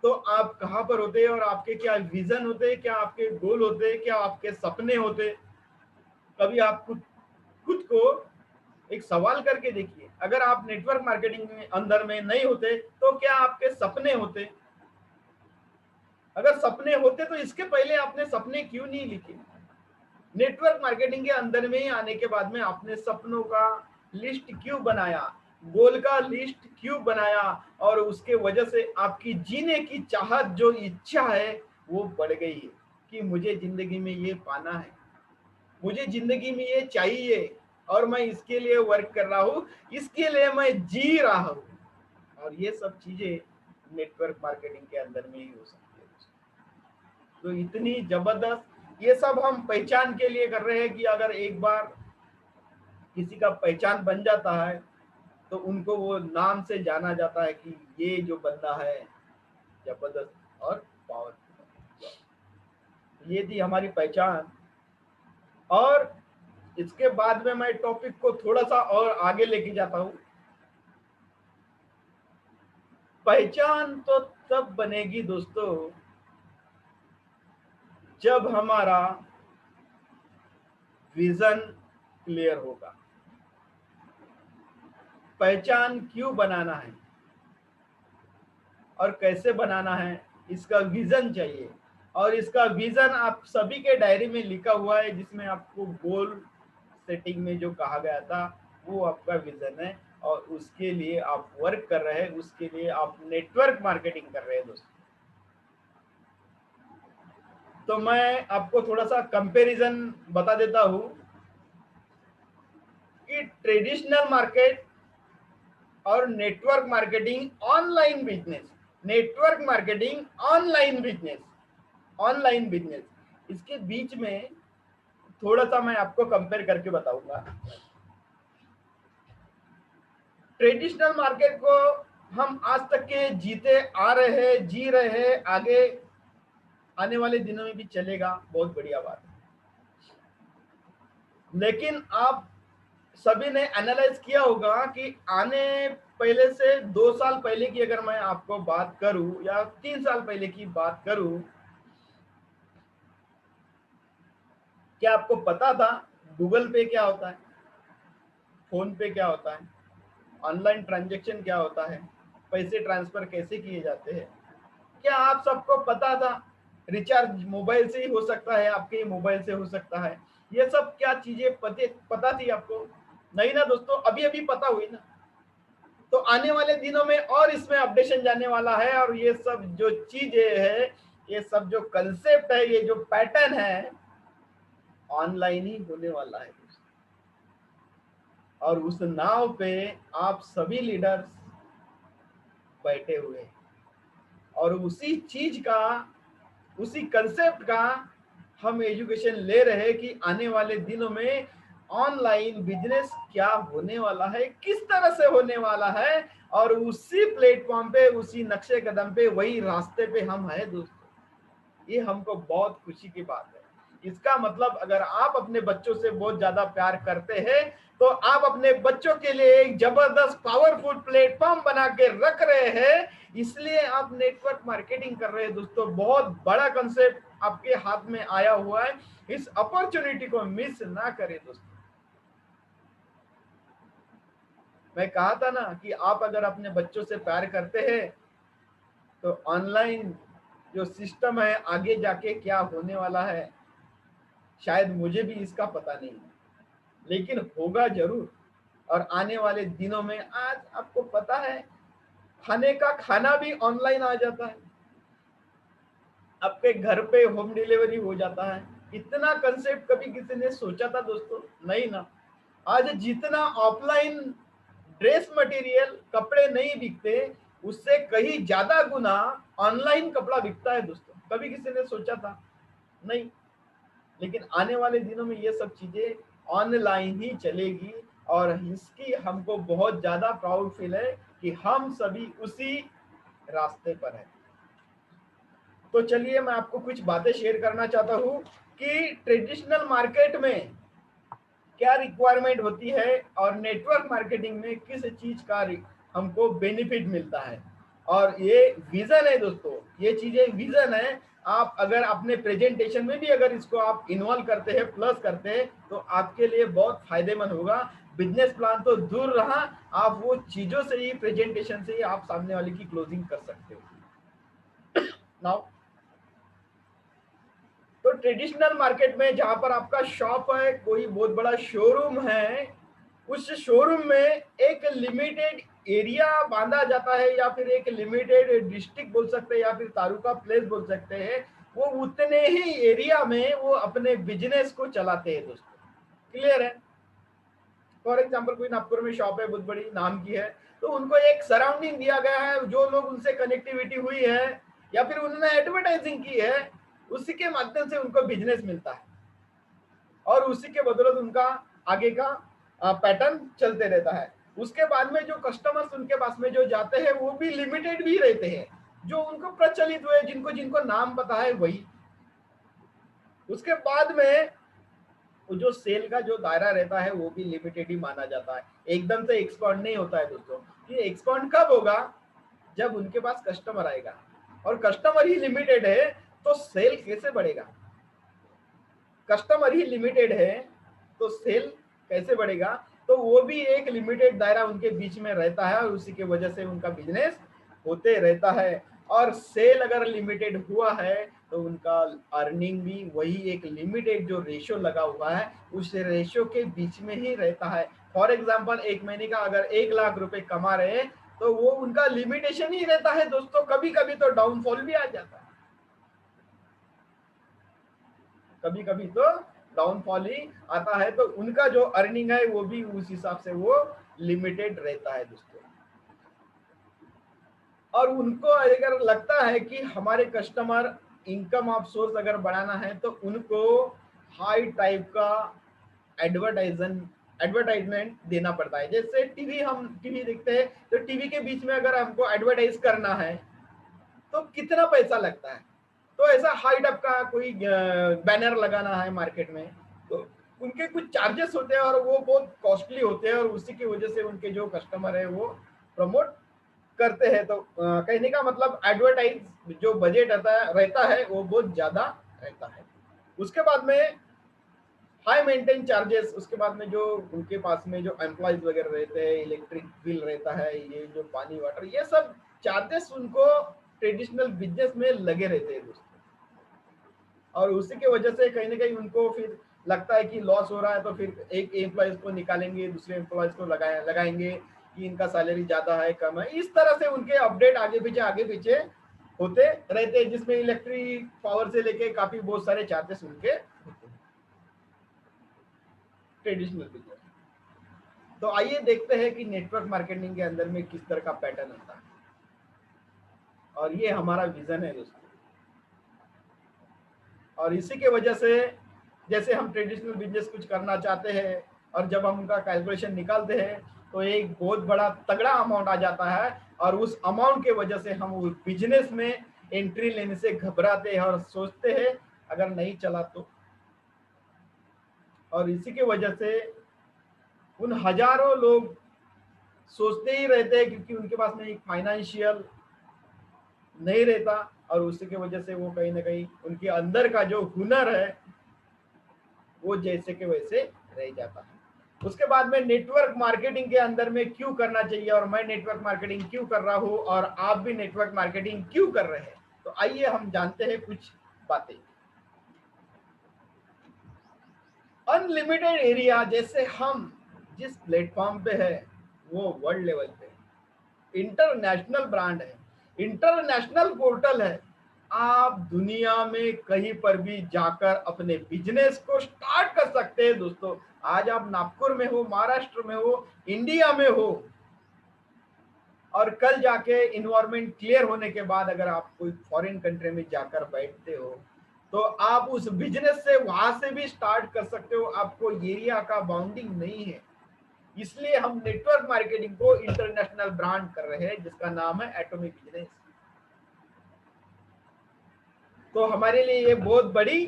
तो आप कहाँ पर होते और आपके क्या विजन होते, क्या आपके गोल होते, क्या आपके सपने होते। कभी आप खुद को एक सवाल करके देखिए, अगर आप नेटवर्क मार्केटिंग में अंदर में नहीं होते तो क्या आपके सपने होते। अगर सपने होते तो इसके पहले आपने सपने क्यों नहीं लिखे। नेटवर्क मार्केटिंग के अंदर में आने के बाद में आपने सपनों का लिस्ट क्यों बनाया, गोल का लिस्ट क्यों बनाया, और उसके वजह से आपकी जीने की चाहत, जो इच्छा है, वो बढ़ गई है कि मुझे जिंदगी में ये पाना है, मुझे जिंदगी में ये चाहिए, और मैं इसके लिए वर्क कर रहा हूँ, इसके लिए मैं जी रहा हूँ। और ये सब चीजें नेटवर्क मार्केटिंग के अंदर में ही हो सकती है। तो इतनी जबरदस्त, ये सब हम पहचान के लिए कर रहे हैं कि अगर एक बार किसी का पहचान बन जाता है तो उनको वो नाम से जाना जाता है कि ये जो बंदा है जबरदस्त और पावरफुल। ये थी हमारी पहचान। और इसके बाद में मैं टॉपिक को थोड़ा सा और आगे लेके जाता हूँ। पहचान तो तब बनेगी दोस्तों जब हमारा विजन क्लियर होगा। पहचान क्यों बनाना है और कैसे बनाना है, इसका विजन चाहिए। और इसका विजन आप सभी के डायरी में लिखा हुआ है, जिसमें आपको गोल सेटिंग में जो कहा गया था वो आपका विजन है, और उसके लिए आप वर्क कर रहे हैं, उसके लिए आप नेटवर्क मार्केटिंग कर रहे हैं दोस्तों। तो मैं आपको थोड़ा सा कंपैरिजन बता देता हूं कि ट्रेडिशनल मार्केट और network marketing online business, network marketing online business, online business, इसके बीच में थोड़ा सा मैं आपको कंपेयर करके बताऊंगा। ट्रेडिशनल मार्केट को हम आज तक के जीते आ रहे हैं, जी रहे हैं, आगे आने वाले दिनों में भी चलेगा, बहुत बढ़िया बात है। लेकिन आप सभी ने एनालाइज किया होगा कि आने पहले से 2 साल पहले की अगर मैं आपको बात करूं या 3 साल पहले की बात करूं, क्या आपको पता था गूगल पे क्या होता है, फोन पे क्या होता है, ऑनलाइन ट्रांजैक्शन क्या होता है, पैसे ट्रांसफर कैसे किए जाते हैं? क्या आप सबको पता था रिचार्ज मोबाइल से ही हो सकता है, आपके मोबाइल से हो सकता है? ये सब क्या चीजें पता थी आपको? नहीं ना दोस्तों, अभी अभी पता हुई ना। तो आने वाले दिनों में और इसमें अपडेशन जाने वाला है, और ये सब जो चीजें है, ये सब जो कंसेप्ट है, ये जो पैटर्न है, ऑनलाइन ही होने वाला है। और उस नाव पे आप सभी लीडर्स बैठे हुए हैं, और उसी चीज का, उसी कंसेप्ट का हम एजुकेशन ले रहे हैं कि आने वाले दिनों में ऑनलाइन बिजनेस क्या होने वाला है, किस तरह से होने वाला है, और उसी प्लेटफॉर्म पे, उसी नक्शे कदम पे, वही रास्ते पे हम हैं दोस्तों। ये हमको बहुत खुशी की बात है। इसका मतलब अगर आप अपने बच्चों से बहुत ज्यादा प्यार करते हैं तो आप अपने बच्चों के लिए एक जबरदस्त पावरफुल प्लेटफॉर्म बना के रख रहे हैं, इसलिए आप नेटवर्क मार्केटिंग कर रहे हैं दोस्तों। बहुत बड़ा कंसेप्ट आपके हाथ में आया हुआ है, इस अपॉर्चुनिटी को मिस ना करें दोस्तों। मैं कहा था ना कि आप अगर अपने बच्चों से प्यार करते हैं तो ऑनलाइन जो सिस्टम है आगे जाके क्या होने वाला है शायद मुझे भी इसका पता नहीं है, लेकिन होगा जरूर। और आने वाले दिनों में आज आपको पता है खाने का खाना भी ऑनलाइन आ जाता है, आपके घर पे होम डिलीवरी हो जाता है। इतना कंसेप्ट कभी किसी ने सोचा था दोस्तों? नहीं ना। आज जितना ऑफलाइन ड्रेस मटेरियल कपड़े नहीं बिकते उससे कहीं ज्यादा गुना ऑनलाइन कपड़ा बिकता है दोस्तों। कभी किसी ने सोचा था? नहीं। लेकिन आने वाले दिनों में ये सब चीजें ऑनलाइन ही चलेगी और इसकी हमको बहुत ज्यादा प्राउड फील है कि हम सभी उसी रास्ते पर हैं। तो चलिए मैं आपको कुछ बातें शेयर करना चाहता हूँ कि ट्रेडिशनल मार्केट में क्या रिक्वायरमेंट होती है और नेटवर्क मार्केटिंग में किस चीज का हमको बेनिफिट मिलता है। और ये विजन है दोस्तों, ये चीजें विजन है। आप अगर अपने प्रेजेंटेशन में भी अगर इसको आप इन्वॉल्व करते हैं, प्लस करते हैं, तो आपके लिए बहुत फायदेमंद होगा। बिजनेस प्लान तो दूर रहा, आप वो चीजों से ही, प्रेजेंटेशन से ही आप सामने वाले की क्लोजिंग कर सकते हो। नाउ तो ट्रेडिशनल मार्केट में जहां पर आपका शॉप है, कोई बहुत बड़ा शोरूम है, उस शोरूम में एक लिमिटेड एरिया बांधा जाता है या फिर एक लिमिटेड डिस्ट्रिक्ट बोल सकते हैं या फिर तालुका प्लेस बोल सकते हैं। वो उतने ही एरिया में वो अपने बिजनेस को चलाते हैं दोस्तों। क्लियर है? फॉर एग्जाम्पल कोई नागपुर में शॉप है बहुत बड़ी नाम की है, तो उनको एक सराउंडिंग दिया गया है, जो लोग उनसे कनेक्टिविटी हुई है या फिर उन्होंने एडवर्टाइजिंग की है, उसी के माध्यम से उनको बिजनेस मिलता है और उसी के बदौलत उनका आगे का पैटर्न चलते रहता है। उसके बाद में जो कस्टमर्स उनके पास में जो जाते हैं वो भी लिमिटेड भी रहते हैं, जो उनको प्रचलित हुए, जिनको जिनको नाम पता है वही। उसके बाद में जो सेल का जो दायरा रहता है वो भी लिमिटेड ही माना जाता है, एकदम से एक्सपांड नहीं होता है दोस्तों। ये एक्सपांड कब होगा? जब उनके पास कस्टमर आएगा, और कस्टमर ही लिमिटेड है तो सेल कैसे बढ़ेगा? कस्टमर ही लिमिटेड है तो सेल कैसे बढ़ेगा? तो वो भी एक लिमिटेड दायरा उनके बीच में रहता है और उसी की वजह से उनका बिजनेस होते रहता है। और सेल अगर लिमिटेड हुआ है तो उनका अर्निंग भी वही एक लिमिटेड जो रेशियो लगा हुआ है उस रेशियो के बीच में ही रहता है। फॉर एग्जांपल एक महीने का अगर 1 लाख रुपए कमा रहे हैं तो वो उनका लिमिटेशन ही रहता है दोस्तों। कभी कभी तो डाउनफॉल भी आ जाता है, कभी कभी तो डाउनफॉल ही आता है, तो उनका जो अर्निंग है वो भी उस हिसाब से वो लिमिटेड रहता है दोस्तों। और उनको अगर लगता है कि हमारे कस्टमर इनकम ऑफ सोर्स अगर बढ़ाना है तो उनको हाई टाइप का एडवर्टाइजमेंट देना पड़ता है। जैसे टीवी, हम टीवी देखते हैं तो टीवी के बीच में अगर हमको एडवर्टाइज करना है तो कितना पैसा लगता है। तो ऐसा हाई टाइप का कोई बैनर लगाना है मार्केट में तो उनके कुछ चार्जेस होते हैं और वो बहुत कॉस्टली होते हैं और उसी की वजह से उनके जो कस्टमर है वो प्रमोट करते हैं। तो कहने का मतलब एडवर्टाइज जो बजट रहता है वो बहुत ज्यादा रहता है। उसके बाद में हाई मेंटेन चार्जेस, उसके बाद में जो उनके पास में जो एम्प्लॉयज वगैरह रहते हैं, इलेक्ट्रिक बिल रहता है, ये जो पानी वाटर, ये सब चार्जेस उनको ट्रेडिशनल बिजनेस में लगे रहते हैं दोस्तों। और उसी की वजह से कहीं ना कहीं उनको फिर लगता है कि लॉस हो रहा है तो फिर एक एम्प्लॉयज को निकालेंगे, दूसरे एम्प्लॉयज को लगाएंगे कि इनका सैलरी ज्यादा है कम है। इस तरह से उनके अपडेट आगे पीछे होते रहते हैं, जिसमें इलेक्ट्रिक पावर से लेके काफी बहुत सारे चार्जेस उनके होते हैं ट्रेडिशनल बिजनेस। तो आइए देखते हैं कि नेटवर्क मार्केटिंग के अंदर में किस तरह का पैटर्न आता है, और ये हमारा विजन है दोस्तों। और इसी के वजह से जैसे हम ट्रेडिशनल बिजनेस कुछ करना चाहते हैं और जब हम उनका कैलकुलेशन निकालते हैं तो एक बहुत बड़ा तगड़ा अमाउंट आ जाता है, और उस अमाउंट के वजह से हम उस बिजनेस में एंट्री लेने से घबराते हैं और सोचते हैं अगर नहीं चला तो। और इसी की वजह से उन हजारों लोग सोचते ही रहते हैं क्योंकि उनके पास में एक फाइनेंशियल नहीं रहता, और उसी की वजह से वो कहीं ना कहीं उनके अंदर का जो हुनर है वो जैसे के वैसे रह जाता है। उसके बाद में नेटवर्क मार्केटिंग के अंदर में क्यों करना चाहिए और मैं नेटवर्क मार्केटिंग क्यों कर रहा हूं और आप भी नेटवर्क मार्केटिंग क्यों कर रहे हैं। तो आइए हम जानते हैं कुछ बातें। अनलिमिटेड एरिया, जैसे हम जिस प्लेटफॉर्म पे है वो वर्ल्ड लेवल पे इंटरनेशनल ब्रांड है, इंटरनेशनल पोर्टल है। आप दुनिया में कहीं पर भी जाकर अपने बिजनेस को स्टार्ट कर सकते हैं दोस्तों। आज आप नागपुर में हो, महाराष्ट्र में हो, इंडिया में हो, और कल जाके इन्वायरमेंट क्लियर होने के बाद अगर आप कोई फॉरेन कंट्री में जाकर बैठते हो तो आप उस बिजनेस से वहां से भी स्टार्ट कर सकते हो। आपको एरिया का बाउंडिंग नहीं है, इसलिए हम नेटवर्क मार्केटिंग को इंटरनेशनल ब्रांड कर रहे हैं जिसका नाम है एटॉमिक बिजनेस। तो हमारे लिए ये बहुत बड़ी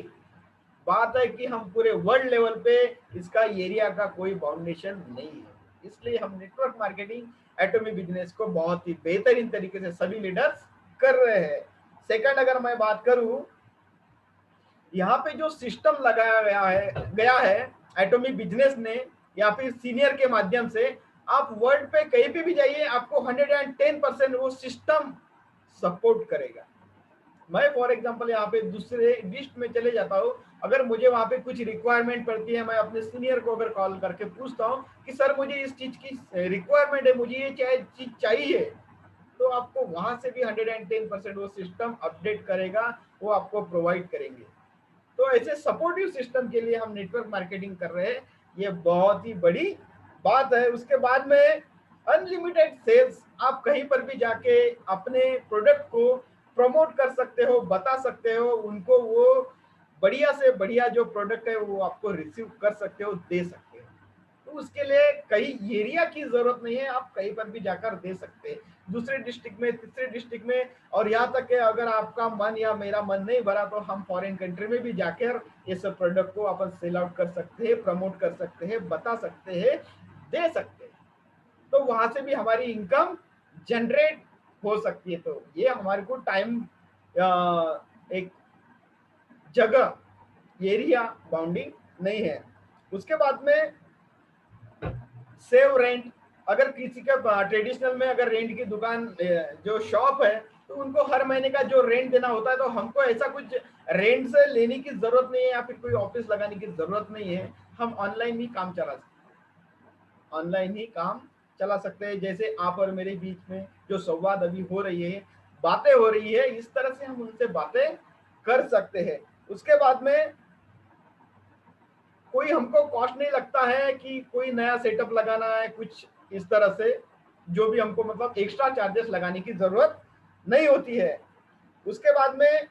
बात है कि हम पूरे वर्ल्ड लेवल पे इसका एरिया का कोई बाउंडेशन नहीं है, इसलिए हम नेटवर्क मार्केटिंग एटॉमिक बिजनेस को बहुत ही बेहतरीन तरीके से सभी लीडर्स कर रहे हैं। सेकंड, अगर मैं बात करूं, यहाँ पे जो सिस्टम लगाया गया है एटॉमिक बिजनेस ने या फिर सीनियर के माध्यम से, आप वर्ल्ड पे कहीं पे भी जाइए आपको 110% वो सिस्टम सपोर्ट करेगा। मैं फॉर एग्जांपल यहाँ पे दूसरे लिस्ट में चले जाता हूँ, अगर मुझे वहाँ पे कुछ रिक्वायरमेंट पड़ती है, मैं अपने सीनियर को अगर कॉल करके पूछता हूँ कि सर मुझे इस चीज की रिक्वायरमेंट है, मुझे ये चीज चाहिए, तो आपको वहां से भी 110% वो सिस्टम अपडेट करेगा, वो आपको प्रोवाइड करेंगे। तो ऐसे सपोर्टिव सिस्टम के लिए हम नेटवर्क मार्केटिंग कर रहे हैं, ये बहुत ही बड़ी बात है। उसके बाद में अनलिमिटेड सेल्स, आप कहीं पर भी जाके अपने प्रोडक्ट को प्रमोट कर सकते हो, बता सकते हो उनको, वो बढ़िया से बढ़िया जो प्रोडक्ट है वो आपको रिसीव कर सकते हो, दे सकते हो। तो उसके लिए कहीं एरिया की जरूरत नहीं है, आप कहीं पर भी जाकर दे सकते हैं, दूसरे डिस्ट्रिक्ट में, तीसरे डिस्ट्रिक्ट में। और यहाँ तक कि अगर आपका मन या मेरा मन नहीं भरा तो हम फॉरेन कंट्री में भी जाकर ये सब प्रोडक्ट को अपन सेल आउट कर सकते हैं, प्रमोट कर सकते हैं, बता सकते हैं, दे सकते हैं। तो वहां से भी हमारी इनकम जनरेट हो सकती है। तो ये हमारे को टाइम, एक जगह, एरिया बाउंडिंग नहीं है। उसके बाद में सेव रेंट, अगर किसी का ट्रेडिशनल में अगर रेंट की दुकान, जो शॉप है, तो उनको हर महीने का जो रेंट देना होता है, तो हमको ऐसा कुछ रेंट से लेने की जरूरत नहीं है या फिर कोई ऑफिस लगाने की जरूरत नहीं है। हम ऑनलाइन ही काम चला सकते हैं, ऑनलाइन ही काम चला सकते हैं। जैसे आप और मेरे बीच में जो संवाद अभी हो रही है, बातें हो रही है, इस तरह से हम उनसे बातें कर सकते हैं। उसके बाद में कोई हमको कॉस्ट नहीं लगता है कि कोई नया सेटअप लगाना है, कुछ इस तरह से जो भी हमको मतलब एक्स्ट्रा चार्जेस लगाने की जरूरत नहीं होती है। उसके बाद में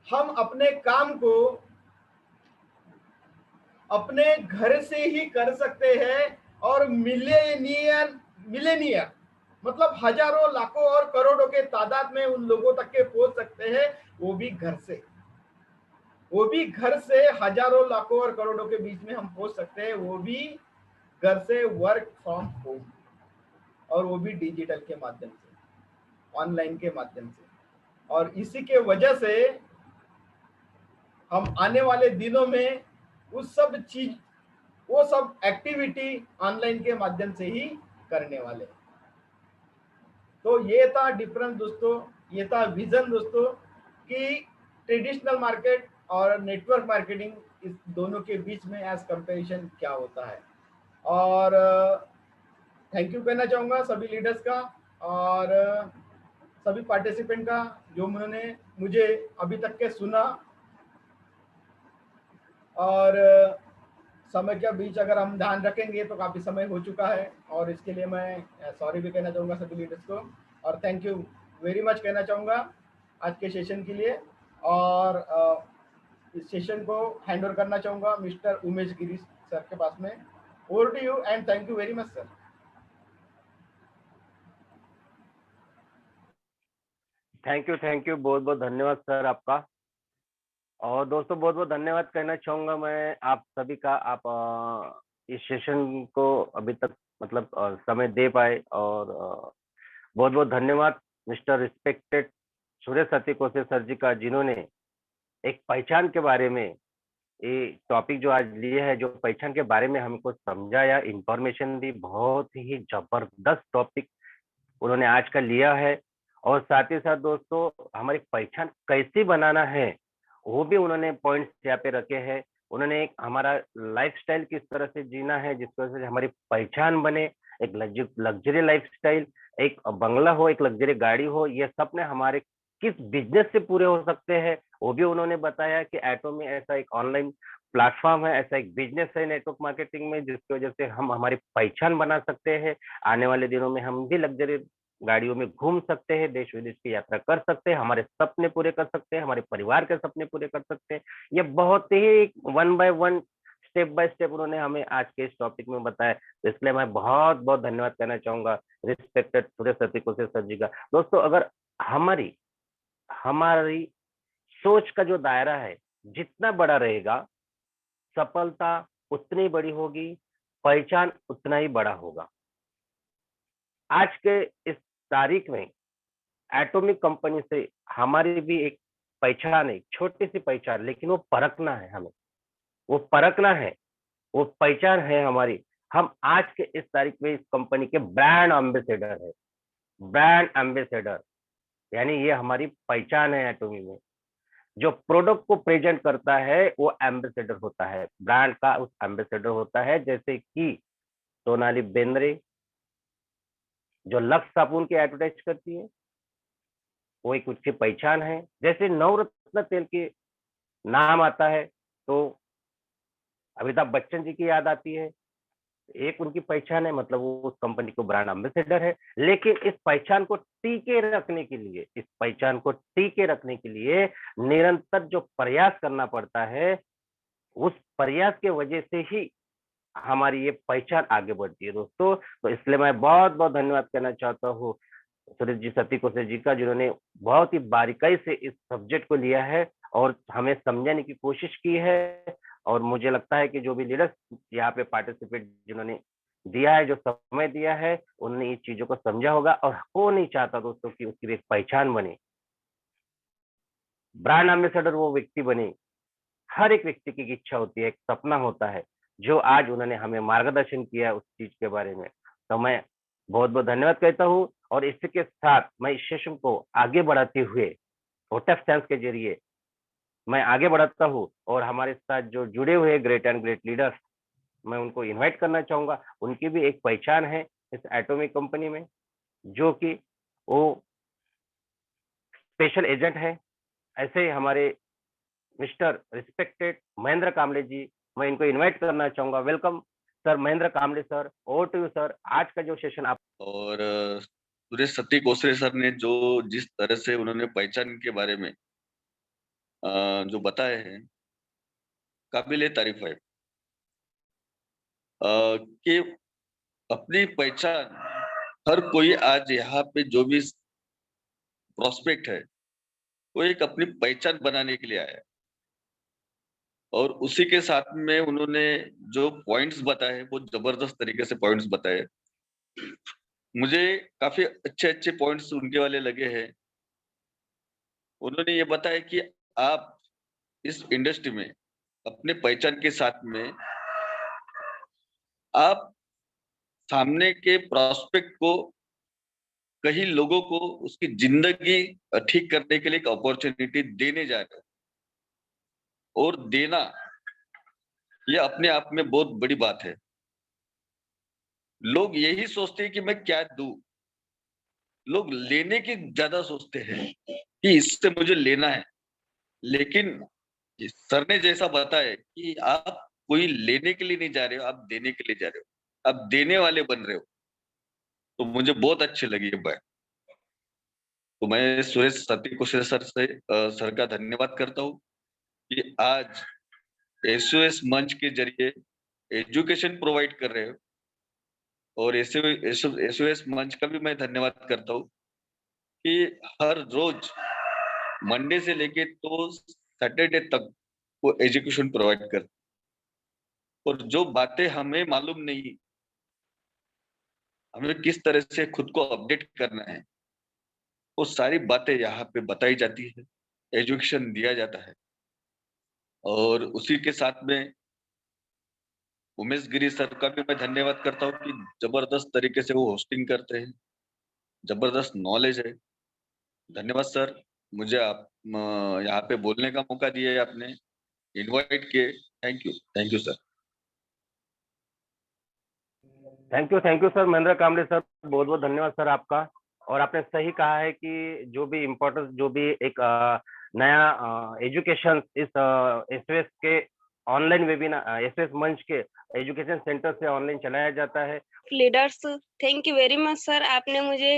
हम अपने काम को अपने घर से ही कर सकते हैं, और मिलेनियर मिलेनियर मतलब हजारों, लाखों और करोड़ों के तादाद में उन लोगों तक के पहुंच सकते हैं, वो भी घर से, वो भी घर से हजारों, लाखों और करोड़ों के बीच में हम पहुंच सकते हैं, वो भी घर से, वर्क फ्रॉम होम, और वो भी डिजिटल के माध्यम से, ऑनलाइन के माध्यम से। और इसी के वजह से हम आने वाले दिनों में उस सब चीज, वो सब एक्टिविटी ऑनलाइन के माध्यम से ही करने वाले हैं। तो ये था डिफरेंस दोस्तों, ये था विजन दोस्तों, कि ट्रेडिशनल मार्केट और नेटवर्क मार्केटिंग, इस दोनों के बीच में एज कंपैरिजन क्या होता है। और थैंक यू कहना चाहूँगा सभी लीडर्स का और सभी पार्टिसिपेंट का, जो उन्होंने मुझे अभी तक के सुना। और समय के बीच अगर हम ध्यान रखेंगे तो काफ़ी समय हो चुका है, और इसके लिए मैं सॉरी भी कहना चाहूँगा सभी लीडर्स को, और थैंक यू वेरी मच कहना चाहूँगा आज के सेशन के लिए। और इस सेशन को हैंड ओवर करना चाहूँगा मिस्टर उमेश गिरी सर के पास में। Over to you and thank you very much sir. Thank you, बहुत बहुत धन्यवाद सर आपका। और दोस्तों बहुत बहुत धन्यवाद कहना चाहूंगा मैं आप सभी का, आप इस सेशन को अभी तक मतलब समय दे पाए, और बहुत बहुत धन्यवाद मिस्टर रिस्पेक्टेड सुरेश सतीकोसे सर जी का, जिन्होंने एक पहचान के बारे में ये टॉपिक जो आज लिए है, जो पहचान के बारे में हमको समझाया, इंफॉर्मेशन दी, बहुत ही जबरदस्त टॉपिक उन्होंने आज का लिया है। और साथ ही साथ दोस्तों, हमारी पहचान कैसी बनाना है वो भी उन्होंने पॉइंट्स यहाँ पे रखे हैं। उन्होंने एक हमारा लाइफस्टाइल किस तरह से जीना है जिस वजह से हमारी पहचान बने, एक लग्जरी लाइफस्टाइल, एक बंगला हो, एक लग्जरी गाड़ी हो, ये सपने हमारे किस बिजनेस से पूरे हो सकते हैं वो भी उन्होंने बताया कि एटोमी ऐसा एक ऑनलाइन प्लेटफॉर्म है, ऐसा एक बिजनेस है नेटवर्क मार्केटिंग में, जिसकी वजह से हम हमारी पहचान बना सकते हैं। आने वाले दिनों में हम भी लग्जरी गाड़ियों में घूम सकते हैं, देश विदेश की यात्रा कर सकते हैं, हमारे सपने पूरे कर सकते हैं, हमारे परिवार के सपने पूरे कर सकते हैं। ये बहुत ही one by one, step by step उन्होंने हमें आज के इस टॉपिक में बताया। तो इसलिए मैं बहुत बहुत धन्यवाद करना चाहूंगा रिस्पेक्टेड सुरेश सतीकोसे सर जी का। दोस्तों, अगर हमारी हमारी सोच का जो दायरा है जितना बड़ा रहेगा, सफलता उतनी बड़ी होगी, पहचान उतना ही बड़ा होगा। आज के इस तारीख में एटॉमिक कंपनी से हमारी भी एक पहचान है, छोटी सी पहचान, लेकिन वो परखना है हमें, वो परखना है, वो पहचान है हमारी। हम आज के इस तारीख में इस कंपनी के ब्रांड एम्बेसडर है। ब्रांड एम्बेसडर यानी ये हमारी पहचान है एटॉमी में। जो प्रोडक्ट को प्रेजेंट करता है वो एम्बेसडर होता है, ब्रांड का उस एम्बेसडर होता है। जैसे कि सोनाली बेंद्रे जो लक्स साबुन की एडवर्टाइज करती है, वो एक उसकी पहचान है। जैसे नवरत्न तेल के नाम आता है तो अमिताभ बच्चन जी की याद आती है, एक उनकी पहचान है, मतलब वो उस कंपनी को ब्रांड एम्बेसडर है। लेकिन इस पहचान को टीके रखने के लिए, इस पहचान को टीके रखने के लिए निरंतर जो प्रयास करना पड़ता है, उस प्रयास के वजह से ही हमारी ये पहचान आगे बढ़ती है दोस्तों। तो इसलिए मैं बहुत बहुत धन्यवाद करना चाहता हूँ सुरेश जी सतीकोसे जी का, जिन्होंने बहुत ही बारीकाई से इस सब्जेक्ट को लिया है और हमें समझाने की कोशिश की है। और मुझे लगता है कि जो भी लीडर्स यहाँ पे पार्टिसिपेट जिन्होंने दिया है, जो समय दिया है, उन्होंने इस चीजों को समझा होगा। और हो नहीं चाहता दोस्तों कि उसकी भी एक पहचान बने, ब्रांड एम्बेसडर वो व्यक्ति बने। हर एक व्यक्ति की इच्छा होती है, एक सपना होता है, जो आज उन्होंने हमें मार्गदर्शन किया उस चीज के बारे में। तो मैं बहुत बहुत धन्यवाद कहता हूँ। और इसके साथ मैं इस सेशन को आगे बढ़ाते हुए वोट ऑफ थैंक्स के जरिए मैं आगे बढ़ाता हूँ। और हमारे साथ जो जुड़े हुए ग्रेट एंड ग्रेट लीडर्स, मैं उनको इनवाइट करना चाहूंगा। उनकी भी एक पहचान है इस एटॉमिक कंपनी में, जो कि वो स्पेशल एजेंट है। ऐसे ही हमारे मिस्टर रिस्पेक्टेड महेंद्र कामले जी, मैं इनको इनवाइट करना चाहूंगा। Welcome sir Mahendra Kamle sir, over to you sir. आज का जो सेशन आप और सुरेश सत्ती कोसरे सर ने जो जिस तरह से उन्होंने पहचान के बारे में जो बताए हैं, काबिले तारीफ है। कि अपनी पहचान, हर कोई आज यहाँ पे जो भी प्रोस्पेक्ट है वो एक अपनी पहचान बनाने के लिए आया है। और उसी के साथ में उन्होंने जो पॉइंट्स बताए वो जबरदस्त तरीके से पॉइंट्स बताए। मुझे काफी अच्छे अच्छे पॉइंट्स उनके वाले लगे हैं। उन्होंने ये बताया कि आप इस इंडस्ट्री में अपने पहचान के साथ में आप सामने के प्रोस्पेक्ट को, कई लोगों को उसकी जिंदगी ठीक करने के लिए एक अपॉर्चुनिटी देने जा रहे हो। और देना ये अपने आप में बहुत बड़ी बात है। लोग यही सोचते हैं कि मैं क्या दूं, लोग लेने की ज्यादा सोचते हैं कि इससे मुझे लेना है। लेकिन सर ने जैसा बताया कि आप कोई लेने के लिए नहीं जा रहे हो, आप देने के लिए जा रहे हो, आप देने वाले बन रहे हो। तो मुझे बहुत अच्छी लगी ये बात। तो मैं सुरेश सती कुशल सर से सर का धन्यवाद करता हूँ कि आज एसओएस मंच के जरिए एजुकेशन प्रोवाइड कर रहे हो। और एसओएस मंच का भी मैं धन्यवाद करता हूँ कि हर रोज मंडे से लेके तो सैटरडे तक वो एजुकेशन प्रोवाइड कर। और जो बातें हमें मालूम नहीं, हमें किस तरह से खुद को अपडेट करना है, वो सारी बातें यहाँ पे बताई जाती है, एजुकेशन दिया जाता है। और उसी के साथ में उमेश गिरी सर का भी मैं धन्यवाद करता हूँ कि जबरदस्त तरीके से वो होस्टिंग करते हैं, जबरदस्त नॉलेज है। धन्यवाद सर, मुझे आप यहाँ पे बोलने का मौका दिया आपने, इनवाइट किए। Thank you sir. Thank you sir Mahendra Kamde sir, बहुत बहुत धन्यवाद सर आपका। और आपने सही कहा है कि जो भी इम्पोर्टेंस, जो भी एक नया एजुकेशन इस एसएस के ऑनलाइन वेबिनार, एसएस मंच के एजुकेशन सेंटर से ऑनलाइन चलाया जाता है। Leaders, thank you very much sir, आपने मुझे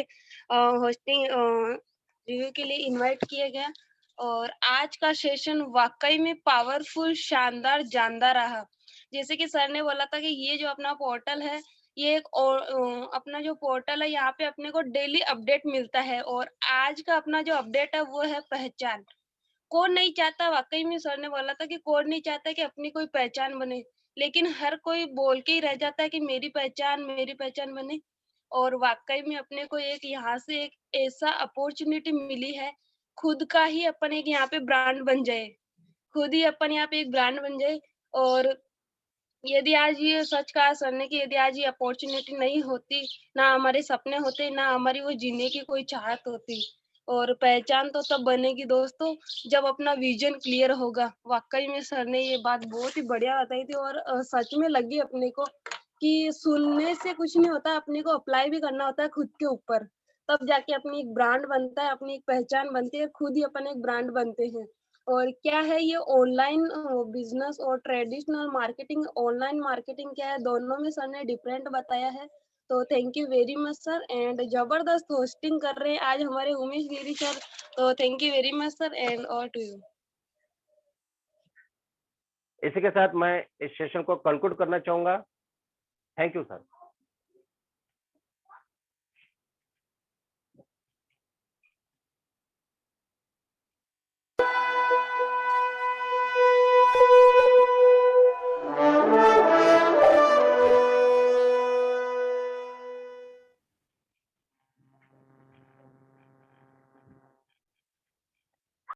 होस्टिंग रिव्यू के लिए इनवाइट किया गया और आज का सेशन वाकई में पावरफुल, शानदार, जानदार रहा। जैसे कि सर ने बोला था कि ये जो अपना पोर्टल है, ये एक अपना जो पोर्टल है, यहाँ पे अपने को डेली अपडेट मिलता है और आज का अपना जो अपडेट है वो है पहचान। कौन नहीं चाहता, वाकई में सर ने बोला था कि कौन नहीं चाहता कि अपनी कोई पहचान बने, लेकिन हर कोई बोल के ही रह जाता है कि मेरी पहचान बने। और वाकई में अपने को एक यहाँ से एक ऐसा अपॉर्चुनिटी मिली है, खुद का ही अपन एक यहाँ पे ब्रांड बन जाए, खुद ही अपन यहाँ पे एक ब्रांड बन जाए। और यदि आज ये सच कहा सर ने कि यदि आज ये अपॉर्चुनिटी नहीं होती, ना हमारे सपने होते, ना हमारी वो जीने की कोई चाहत होती। और पहचान तो तब बनेगी दोस्तों जब अपना विजन क्लियर होगा। वाकई में सर ने ये बात बहुत ही बढ़िया बताई थी और सच में लगी अपने को कि सुनने से कुछ नहीं होता, अपने को अप्लाई भी करना होता है खुद के ऊपर, तब जाके अपनी एक ब्रांड बनता है, अपनी एक पहचान बनती है, खुद ही अपन एक ब्रांड बनते हैं। और क्या है ये ऑनलाइन बिजनेस और ट्रेडिशनल मार्केटिंग, ऑनलाइन मार्केटिंग क्या है, दोनों में सर ने डिफरेंट बताया है। तो thank you very much sir, and जबरदस्त होस्टिंग कर रहे हैं आज हमारे उमेश गिरी सर। तो thank you very much sir and all to you. इसी के साथ मैं इस सेशन को कंक्लूड करना चाहूंगा। Thank you sir.